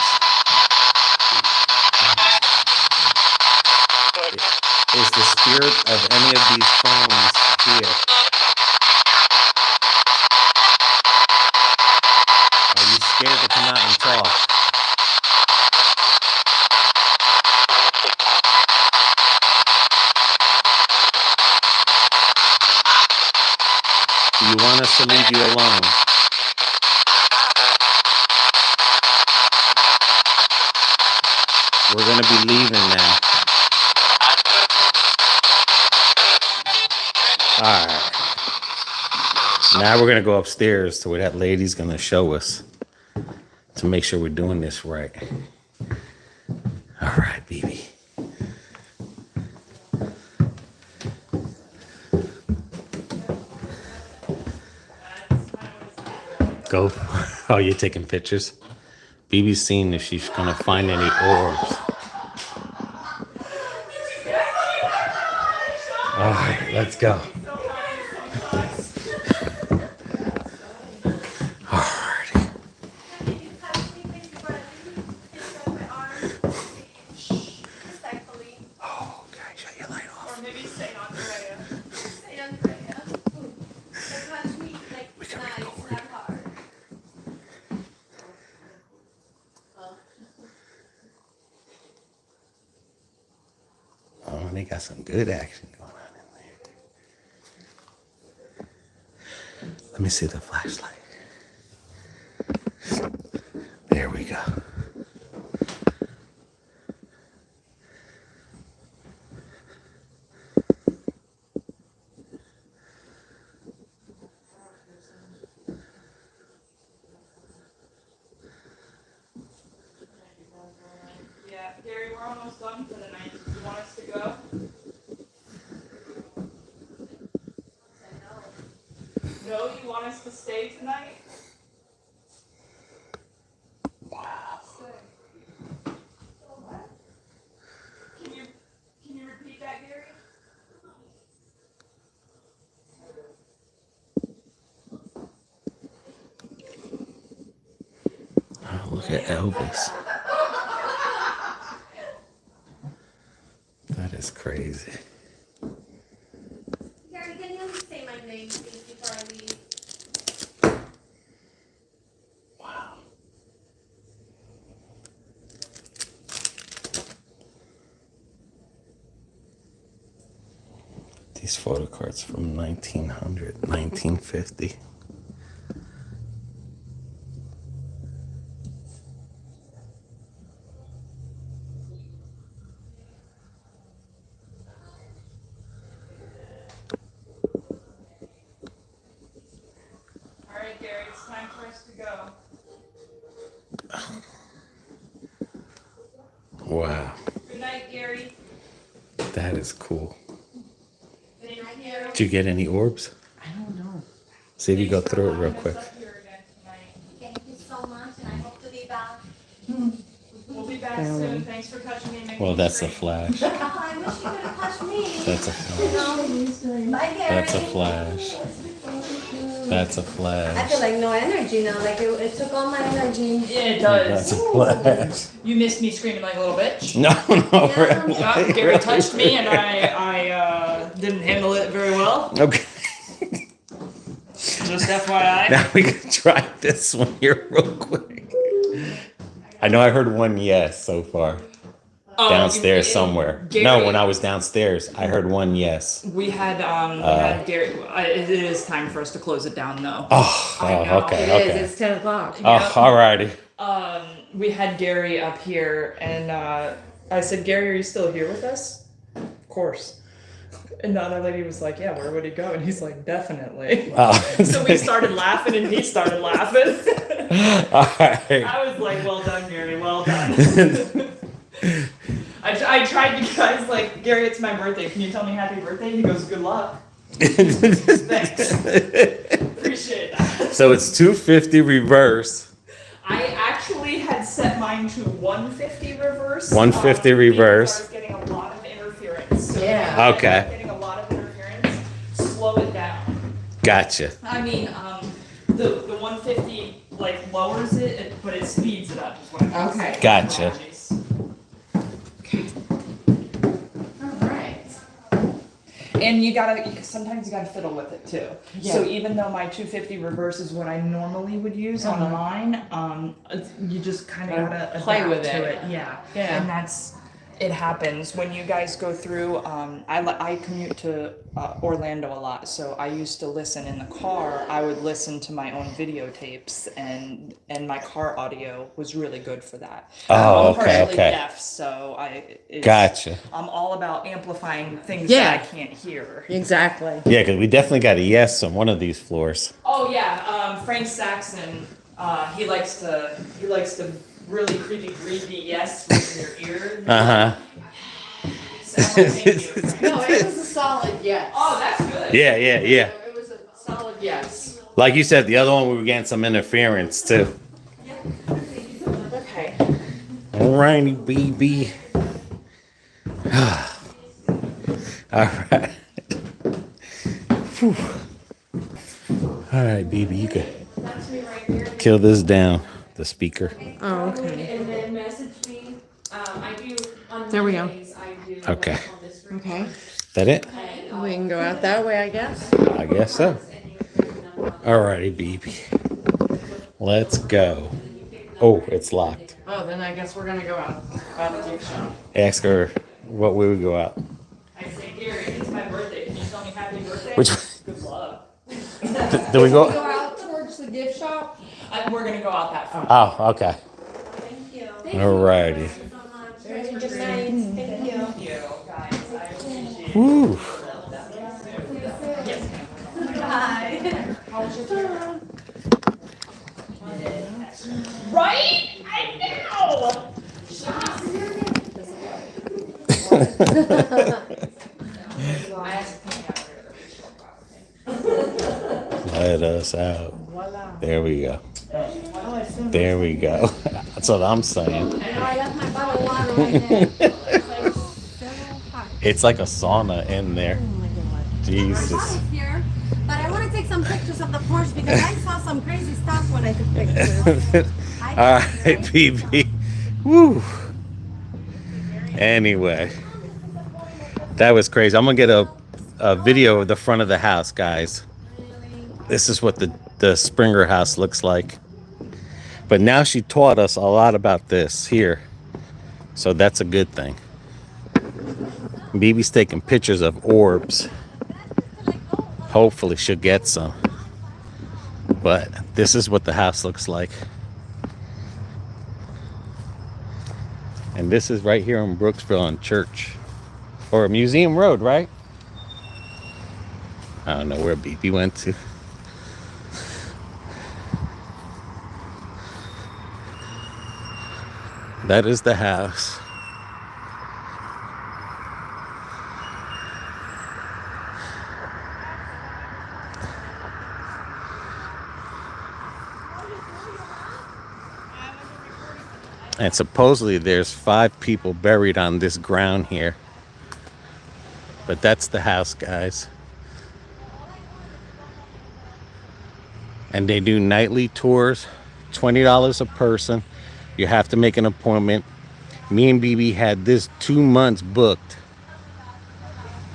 Is the spirit of any of these phones here? Are you scared to come out and talk? Do you want us to leave you alone? We're going to be leaving now. Alright. Now we're going to go upstairs to where that lady's going to show us to make sure we're doing this right. Alright, baby. Go. Oh, you're taking pictures? BB's seeing if she's gonna find any orbs. All right, let's go. Alrighty. Oh, okay, shut your light off. Or maybe Saint Andrea. We can record. Oh, they got some good action going on in there. Let me see the flashlight. There we go. Yeah, Gary, we're almost done for the night. Do you want us to go? No, you want us to stay tonight? Wow. Can you repeat that, Gary? Oh, look at Elvis. That is crazy. Gary, can you say my name please before I leave? Wow. These photo cards from 1900, 1950. All right, Gary, it's time for us to go. Wow. Good night, Gary. That is cool. Good night, Gary. Did you get any orbs? I don't know. See if you go Thanks for through it real having us quick. up here again tonight. Thank you so much, and I hope to be back. We'll be back Found soon. them. Thanks for touching me and making Well, me that's a straight. flash. Oh, I wish you could have touched me. That's a flash. Bye, Gary. That's a flash. That's a I flash. feel like no energy now. Like it took all my energy. Yeah, it That's a does. flash. You missed me screaming like a little bitch. No, no, Yeah. really. Gary touched me and I didn't handle it very well. Okay. Just FYI. Now we can try this one here real quick. I know I heard one yes so far. Oh, Downstairs somewhere. Gary, No, when I was downstairs, I heard one yes. we had Gary. It is time for us to close it down though. Oh, I know. okay, It okay. is. It's 10 o'clock. Oh, alrighty. We had Gary up here, and I said, "Gary, are you still here with us?" Of course. And the other lady was like, "Yeah, where would he go?" And he's like, "Definitely." Oh. So we started laughing, and he started laughing. Alright. I was like, "Well done, Gary. Well done." I tried to guys like, "Gary, it's my birthday. Can you tell me happy birthday?" He goes, "Good luck." Thanks. Appreciate that. So it's 250 reverse. I actually had set mine to 150 reverse. 150 reverse. Because I was getting a lot of interference. So Yeah. if I was Okay. Getting a lot of interference. Slow it down. Gotcha. I mean, the 150 like lowers it, but it speeds it up. Is what I'm Okay. saying. Gotcha. Apologies. All right. And sometimes you gotta fiddle with it too. So even though my 250 reverse is what I normally would use on mine, you just kind of gotta Play adapt with to it. it. Yeah. Yeah. And it happens when you guys go through. I commute to Orlando a lot, so I used to listen in the car. I would listen to my own videotapes, and my car audio was really good for that. Oh, I'm okay, partially okay. deaf, so Gotcha. I'm all about amplifying things Yeah. that I can't hear. Exactly. Yeah, because we definitely got a yes on one of these floors. Oh yeah, Frank Saxon. He likes to really creepy breathe yes in your ear. Uh Sound like thank you, Frank. No, it was a solid yes. Oh, that's good. Yeah, yeah, yeah. It was a solid yes. Like you said, the other one we were getting some interference too. Okay. Alrighty, baby. All right. Whew. All right, baby, you can That's me right here. kill this down. The speaker. Oh, okay. And then message me. I do on There we go. Mondays, I do Okay. what's called this group Okay. lunch, Is that it? and We can go out that way, I guess. I guess so. Alrighty, baby. Let's go. Oh, it's locked. Oh, then I guess we're gonna go out the gift shop. Ask her what way we go out. I say, Gary, it's my birthday. Can you tell me happy birthday? Which Good luck. do we go? Go out towards the gift shop. We're gonna go out that far. Oh, okay. Thank you. Alrighty. So much. Good night. Thank you. Thank you, guys. I appreciate it. Woo. Bye. Right? I know! I asked him Let us out. There we go. There we go. That's what I'm saying. I left my bottle of water right there. It's like a sauna in there. Oh my God. Jesus. I saw it here, but I want to take some pictures of the porch because I saw some crazy stuff when I took pictures. All right, PB. Woo. Anyway, that was crazy. I'm gonna get a video of the front of the house, guys. This is what the Springer house looks like. But now she taught us a lot about this here, so that's a good thing. BB's taking pictures of orbs. Hopefully she'll get some. But this is what the house looks like. And this is right here in Brooksville on Church. Or Museum Road, right? I don't know where BB went to. That is the house. And supposedly there's 5 people buried on this ground here. But that's the house, guys. And they do nightly tours, $20 a person. You have to make an appointment. Me and BB had this 2 months booked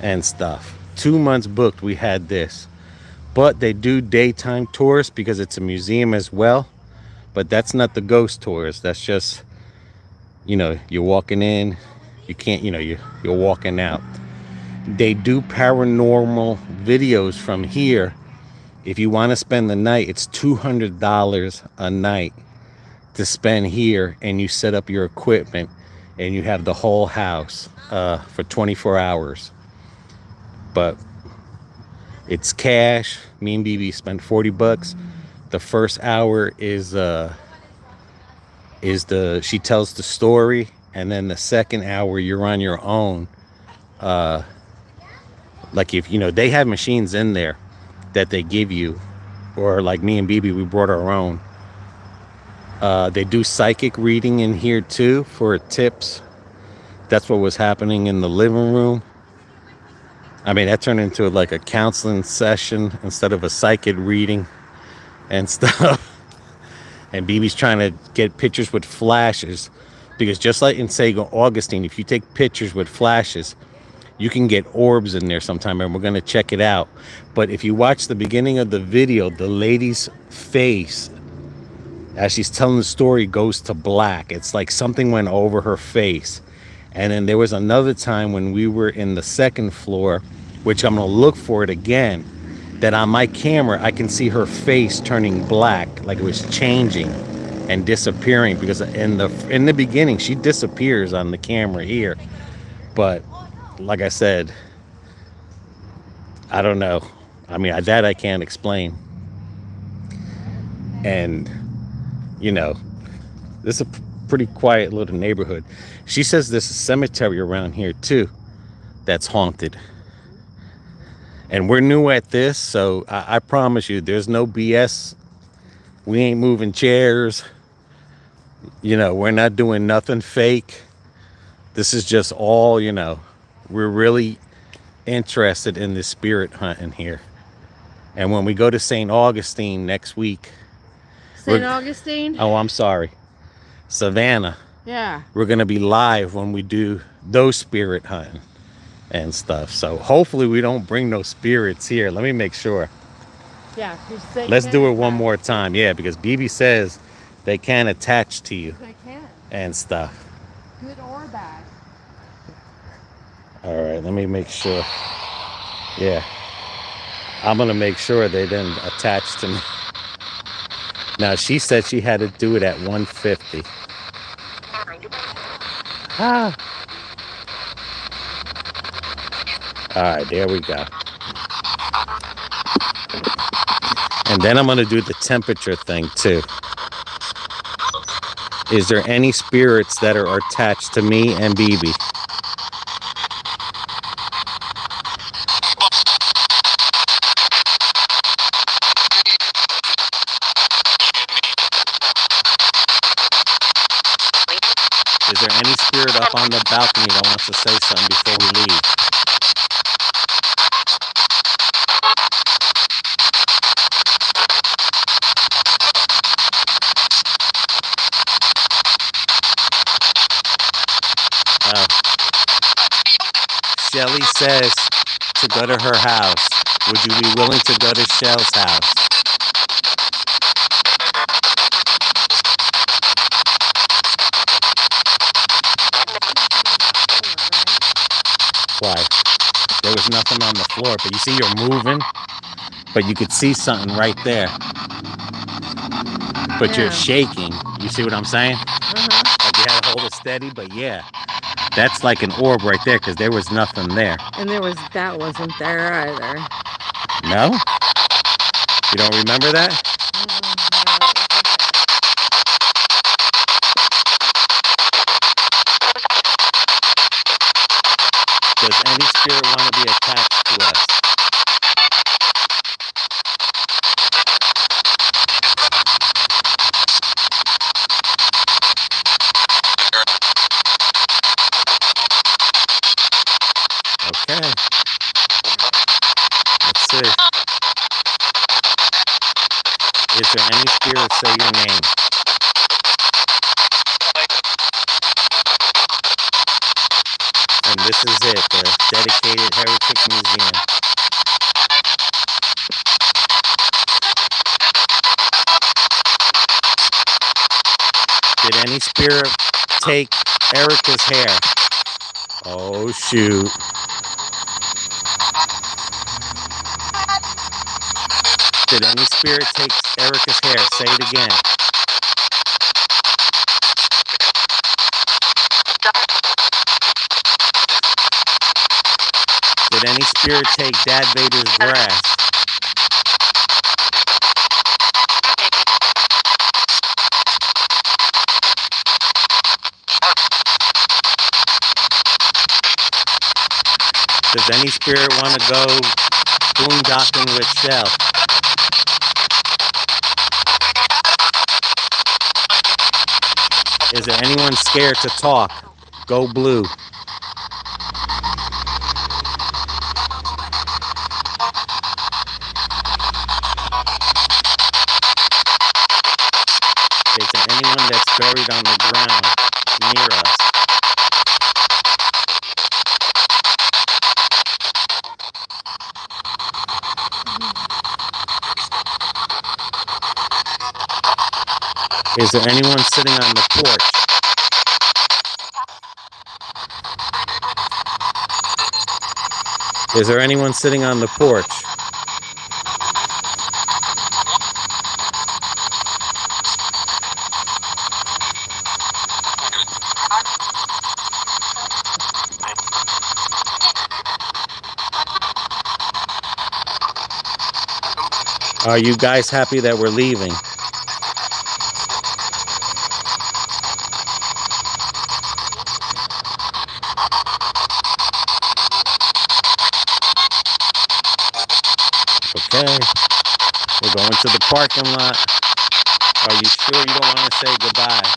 and stuff. 2 months booked, we had this. But they do daytime tours because it's a museum as well. But that's not the ghost tours. That's just, you know, you're walking in, you can't, you know, you're walking out. They do paranormal videos from here. If you want to spend the night, it's $200 a night to spend here, and you set up your equipment and you have the whole house for 24 hours. But it's cash. Me and BB spent $40. The first hour is she tells the story, and then the second hour you're on your own. Like, if you know, they have machines in there that they give you, or like me and BB, we brought our own. They do psychic reading in here too for tips. That's what was happening in the living room. I mean, that turned into like a counseling session instead of a psychic reading and stuff. And BB's trying to get pictures with flashes, because just like in St. Augustine, if you take pictures with flashes, you can get orbs in there sometime, and we're going to check it out. But if you watch the beginning of the video, the lady's face, as she's telling the story, goes to black. It's like something went over her face. And then there was another time when we were in the second floor, which I'm going to look for it again, that on my camera I can see her face turning black, like it was changing and disappearing, because in the beginning she disappears on the camera here. But like I said, I don't know. I mean, that I can't explain. And you know, this is a pretty quiet little neighborhood. She says there's a cemetery around here too that's haunted. And we're new at this, so I promise you, there's no BS. We ain't moving chairs. You know, we're not doing nothing fake. This is just all, you know, we're really interested in the spirit hunting here. And when we go to St. Augustine next week. St. Augustine? Oh, I'm sorry. Savannah. Yeah. We're going to be live when we do those spirit hunting and stuff. So hopefully we don't bring no spirits here. Let me make sure. Yeah. They Let's can do it one attach. more time. Yeah, because BB says they can attach to you They can. and stuff. Good or bad. All right, let me make sure. Yeah. I'm going to make sure they didn't attach to me. Now, she said she had to do it at 150. Ah. All right, there we go. And then I'm going to do the temperature thing, too. Is there any spirits that are attached to me and BB? Is there any spirit up on the balcony that wants to say something before we leave? Shelly says to go to her house. Would you be willing to go to Shell's house? Why? There was nothing on the floor, but you see you're moving, but you could see something right there. But you're shaking. You see what I'm saying? Like you had to hold it steady, but yeah. That's like an orb right there because there was nothing there. And that wasn't there either. No? You don't remember that? Does any spirit want to be attached to us? Okay. Let's see. Is there any spirit say your name? And this is it, the dedicated Heretic Museum. Did any spirit take Erica's hair? Oh, shoot. Did any spirit take Erica's hair? Say it again. Did any spirit take Dad Vader's grass? Does any spirit want to go boondocking with Shell? Is there anyone scared to talk? Go blue. Is there anyone that's buried on the ground near us? Is there anyone sitting on the porch? Is there anyone sitting on the porch? Are you guys happy that we're leaving? Okay. We're going to the parking lot. Are you sure you don't want to say goodbye?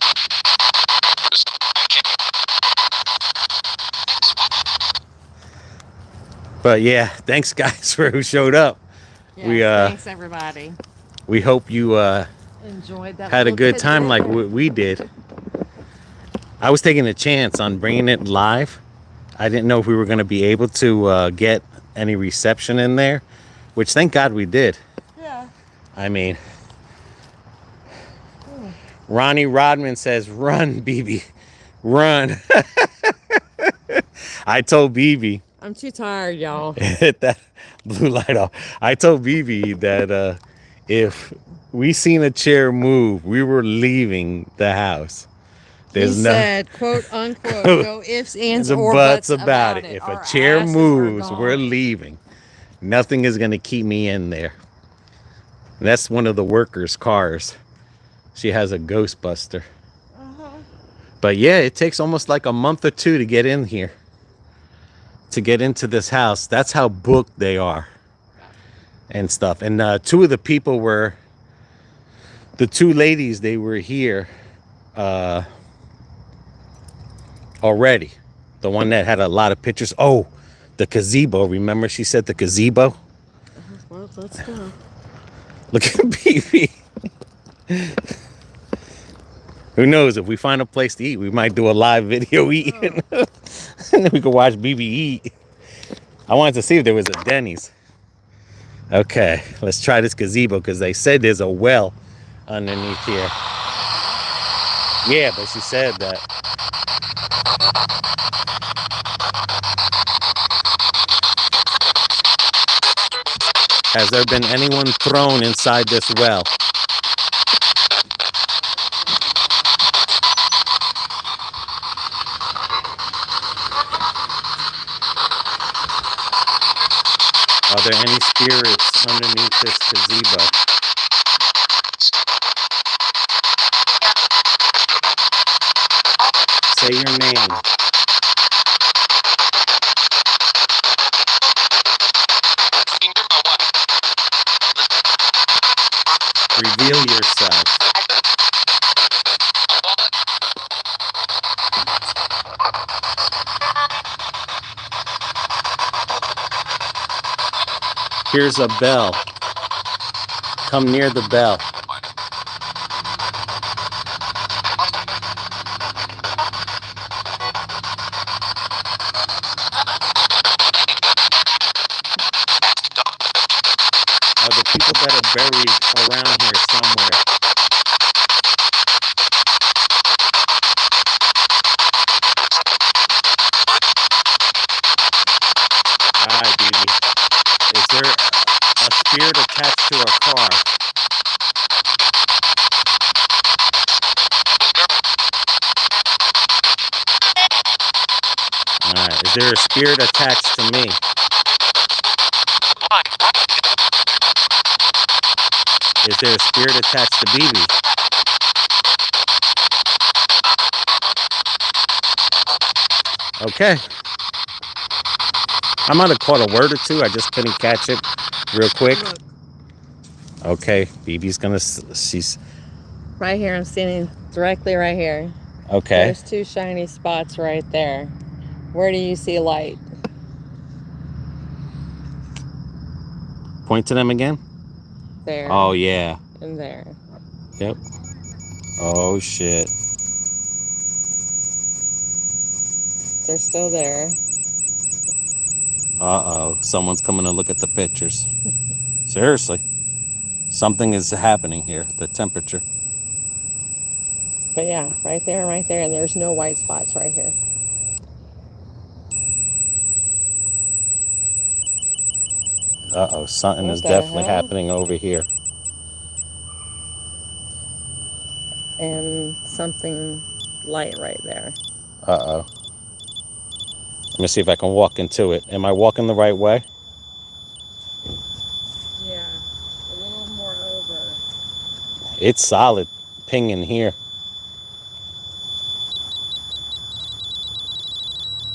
But yeah, thanks guys for who showed up. Yes, thanks everybody. We hope you Enjoyed that. had a little good time tidbit. like we did. I was taking a chance on bringing it live. I didn't know if we were going to be able to get any reception in there, which thank God we did. Yeah. I mean, Ronnie Rodman says, "Run, BB, run." I told BB, I'm too tired, y'all. hit that blue light off. I told BB that if we seen a chair move, we were leaving the house. He There's no said, quote unquote, no ifs, ands, or buts buts about it. If Our a chair asses are moves, we're gone. leaving. Nothing is going to keep me in there. That's one of the workers' cars. She has a Ghostbuster. But yeah, it takes almost like a month or two to get in here. To get into this house. That's how booked they are. And stuff. And two of the people were, the two ladies, they were here already. The one that had a lot of pictures. Oh, the gazebo. Remember she said the gazebo? Well, let's go. Look at BB. Who knows? If we find a place to eat, we might do a live video eating. And then we could watch BB eat. I wanted to see if there was a Denny's. Okay, let's try this gazebo because they said there's a well underneath here. Yeah, but she said that. Has there been anyone thrown inside this well? Are there any spirits underneath this gazebo? Say your name. Reveal yourself. Here's a bell. Come near the bell. Are the people that are buried around here somewhere? Alright, baby. Is there a spirit attached to a car? Alright, is there a spirit attached to me? Is there a spirit attached to BB? Okay. I might have caught a word or two. I just couldn't catch it real quick. Okay, BB's gonna, she's... Right here, I'm standing directly right here. Okay. There's two shiny spots right there. Where do you see light? Point to them again. There. Oh, yeah. And there. Yep. Oh, shit. They're still there. Uh-oh. Someone's coming to look at the pictures. Seriously. Something is happening here. The temperature. But yeah, right there, and there's no white spots right here. Uh-oh. Something What is the definitely hell? happening over here. And something light right there. Uh-oh. Let me see if I can walk into it. Am I walking the right way? Yeah, a little more over. It's solid pinging here.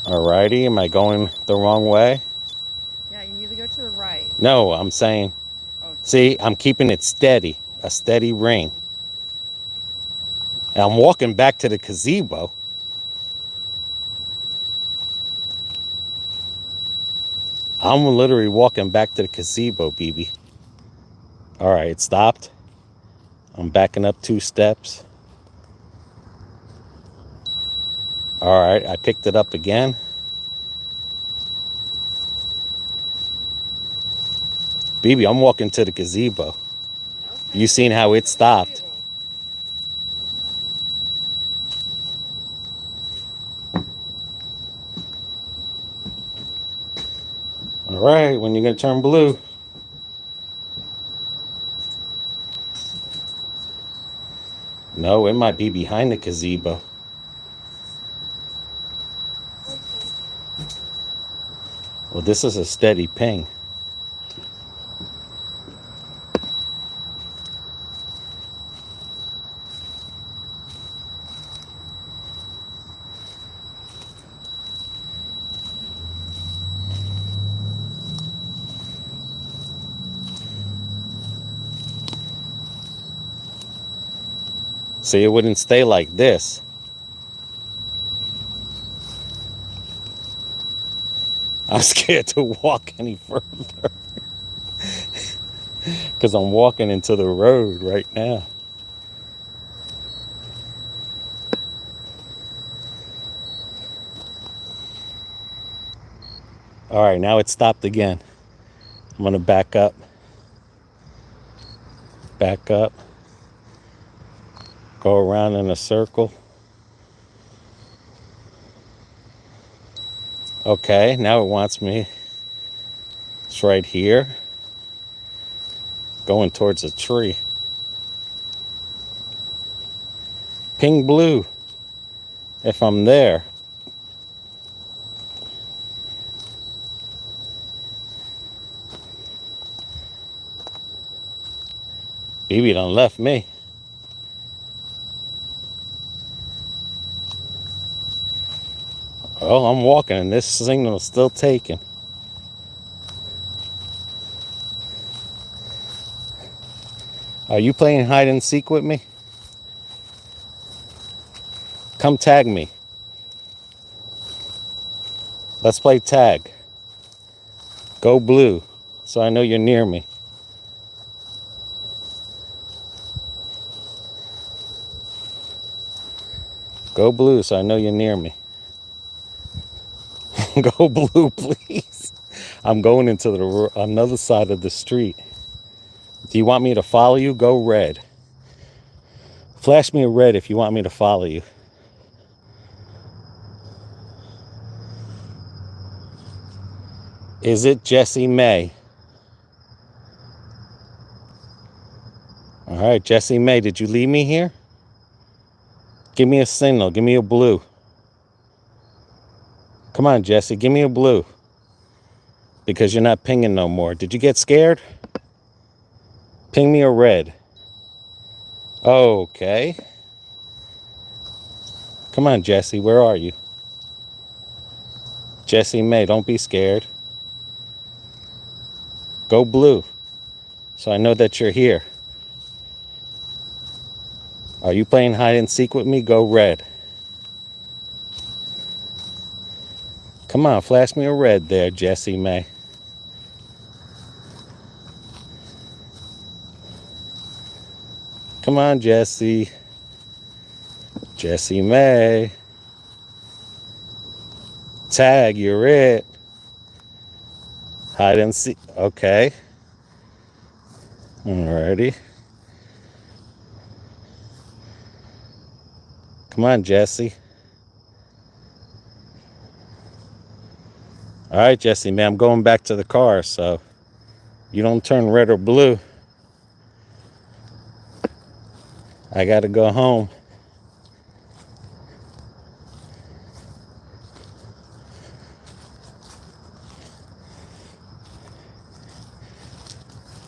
Alrighty, am I going the wrong way? Yeah, you need to go to the right. No, I'm saying See, I'm keeping it steady, a steady ring. And I'm walking back to the gazebo. I'm literally walking back to the gazebo, BB. All right, it stopped. I'm backing up 2 steps. All right, I picked it up again. BB, I'm walking to the gazebo. You seen how it stopped? All right, when you gonna turn blue? No, it might be behind the gazebo. Well, this is a steady ping. See, it wouldn't stay like this. I'm scared to walk any further because I'm walking into the road right now. All right, now it stopped again. I'm gonna back up, go around in a circle. Okay, now it wants me. It's right here, going towards a tree. Ping blue if I'm there. BB done left me. Oh, I'm walking and this signal is still taking. Are you playing hide and seek with me? Come tag me. Let's play tag. Go blue so I know you're near me. Go blue so I know you're near me. Go blue, please. I'm going into another side of the street. Do you want me to follow you? Go red. Flash me a red if you want me to follow you. Is it Jessie May? All right, Jessie May, did you leave me here? Give me a signal. Give me a blue. Come on, Jessie, give me a blue. Because you're not pinging no more. Did you get scared? Ping me a red. Okay. Come on, Jessie, where are you? Jessie May, don't be scared. Go blue, so I know that you're here. Are you playing hide and seek with me? Go red. Come on, flash me a red there, Jessie May. Come on, Jessie. Jessie May. Tag, you're it. Hide and seek. Okay. Alrighty. Come on, Jessie. All right, Jessie, man, I'm going back to the car, so you don't turn red or blue. I got to go home.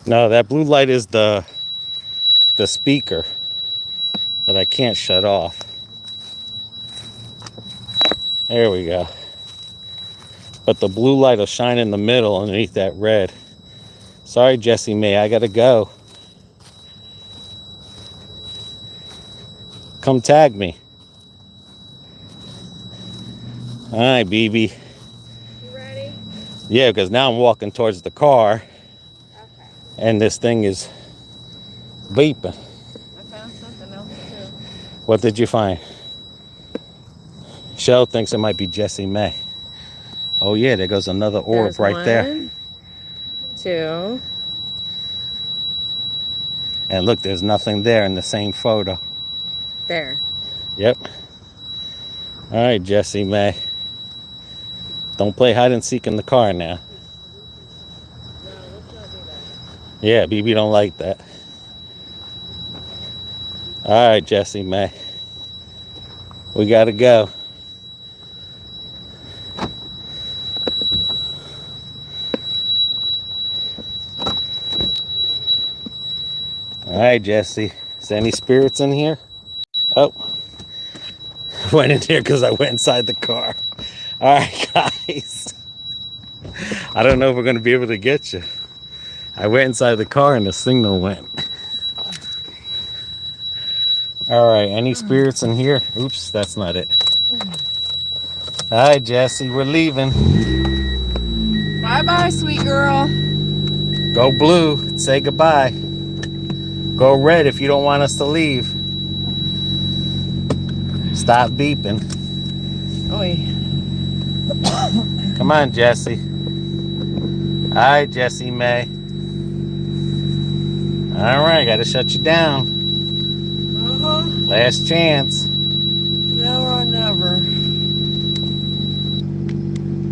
No, that blue light is the speaker that I can't shut off. There we go. But the blue light will shine in the middle underneath that red. Sorry, Jessie May, I gotta go. Come tag me. All right, BB. You ready? Yeah, because now I'm walking towards the car, Okay. and this thing is beeping. I found something else too. What did you find? Shell thinks it might be Jessie May. Oh yeah, there goes another orb There's right there. 1, 2. And look, there's nothing there in the same photo. There. Yep. All right, Jessie May. Don't play hide and seek in the car now. No, let's not do that. Yeah, BB don't like that. All right, Jessie May. We gotta go. All right, Jessie. Is there any spirits in here? Oh. Went in here because I went inside the car. All right, guys. I don't know if we're going to be able to get you. I went inside the car and the signal went. All right, any spirits in here? Oops, that's not it. All right, Jessie, we're leaving. Bye-bye, sweet girl. Go blue, say goodbye. Go red if you don't want us to leave. Stop beeping. Oi. Come on, Jessie. All right, Jessie May. All right, gotta shut you down. Uh-huh. Last chance. Now or never.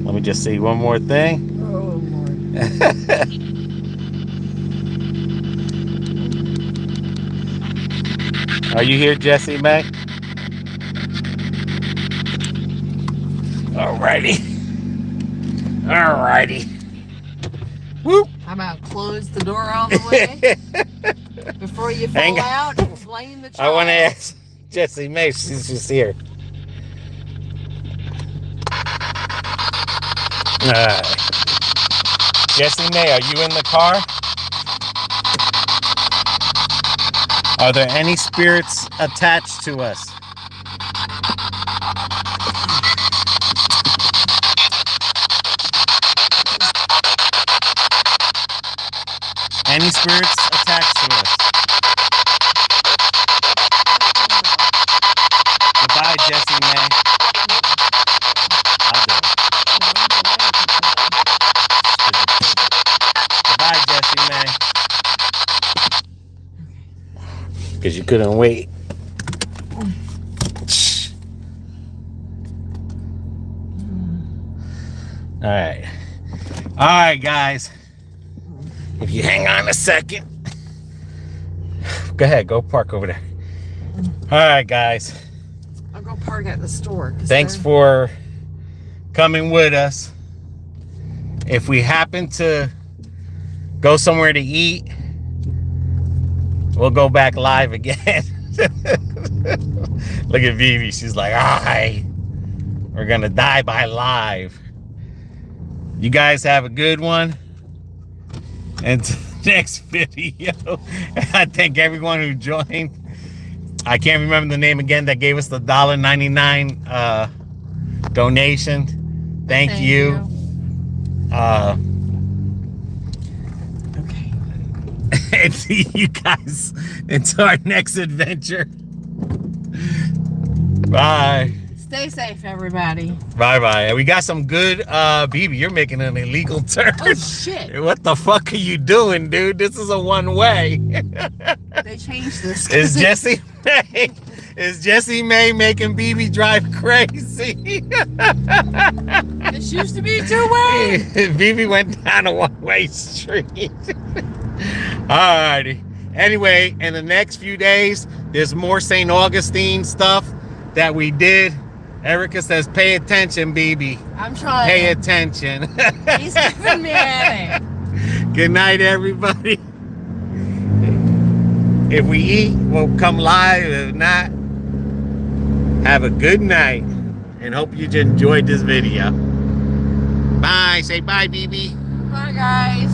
Let me just see one more thing. Oh, Lord. Are you here, Jessie May? Alrighty. Alrighty. Whoop. How about close the door all the way before you Hang fall on. out and blame the I child? want to ask Jessie May since she's here. Jessie May, are you in the car? Are there any spirits attached to us? Any spirits attached to us? Goodbye, Jessie May. I'll do it. Goodbye, Jessie May. Because you couldn't wait. All right. All right, guys. If you hang on a second. Go ahead. Go park over there. All right, guys. I'll go park at the store. Thanks for coming with us. If we happen to go somewhere to eat, we'll go back live again. Look at Vivi. She's like, "Aye, we're gonna die by live." You guys have a good one. And next video, I thank everyone who joined. I can't remember the name again that gave us the $1.99 donation. Thank you. Okay. And see you guys until our next adventure. Bye. Stay safe, everybody. Bye. And we got some good, BB, you're making an illegal turn. Oh, shit. What the fuck are you doing, dude? This is a one-way. They changed this. Is Jessie May making BB drive crazy? This used to be two-way. BB went down a one-way street. Alrighty. Anyway, in the next few days, there's more St. Augustine stuff that we did. Erica says, pay attention, BB. I'm trying. Pay attention. He's giving me a headache. Good night, everybody. If we eat, we'll come live. If not, have a good night. And hope you enjoyed this video. Bye. Say bye, BB. Bye, guys.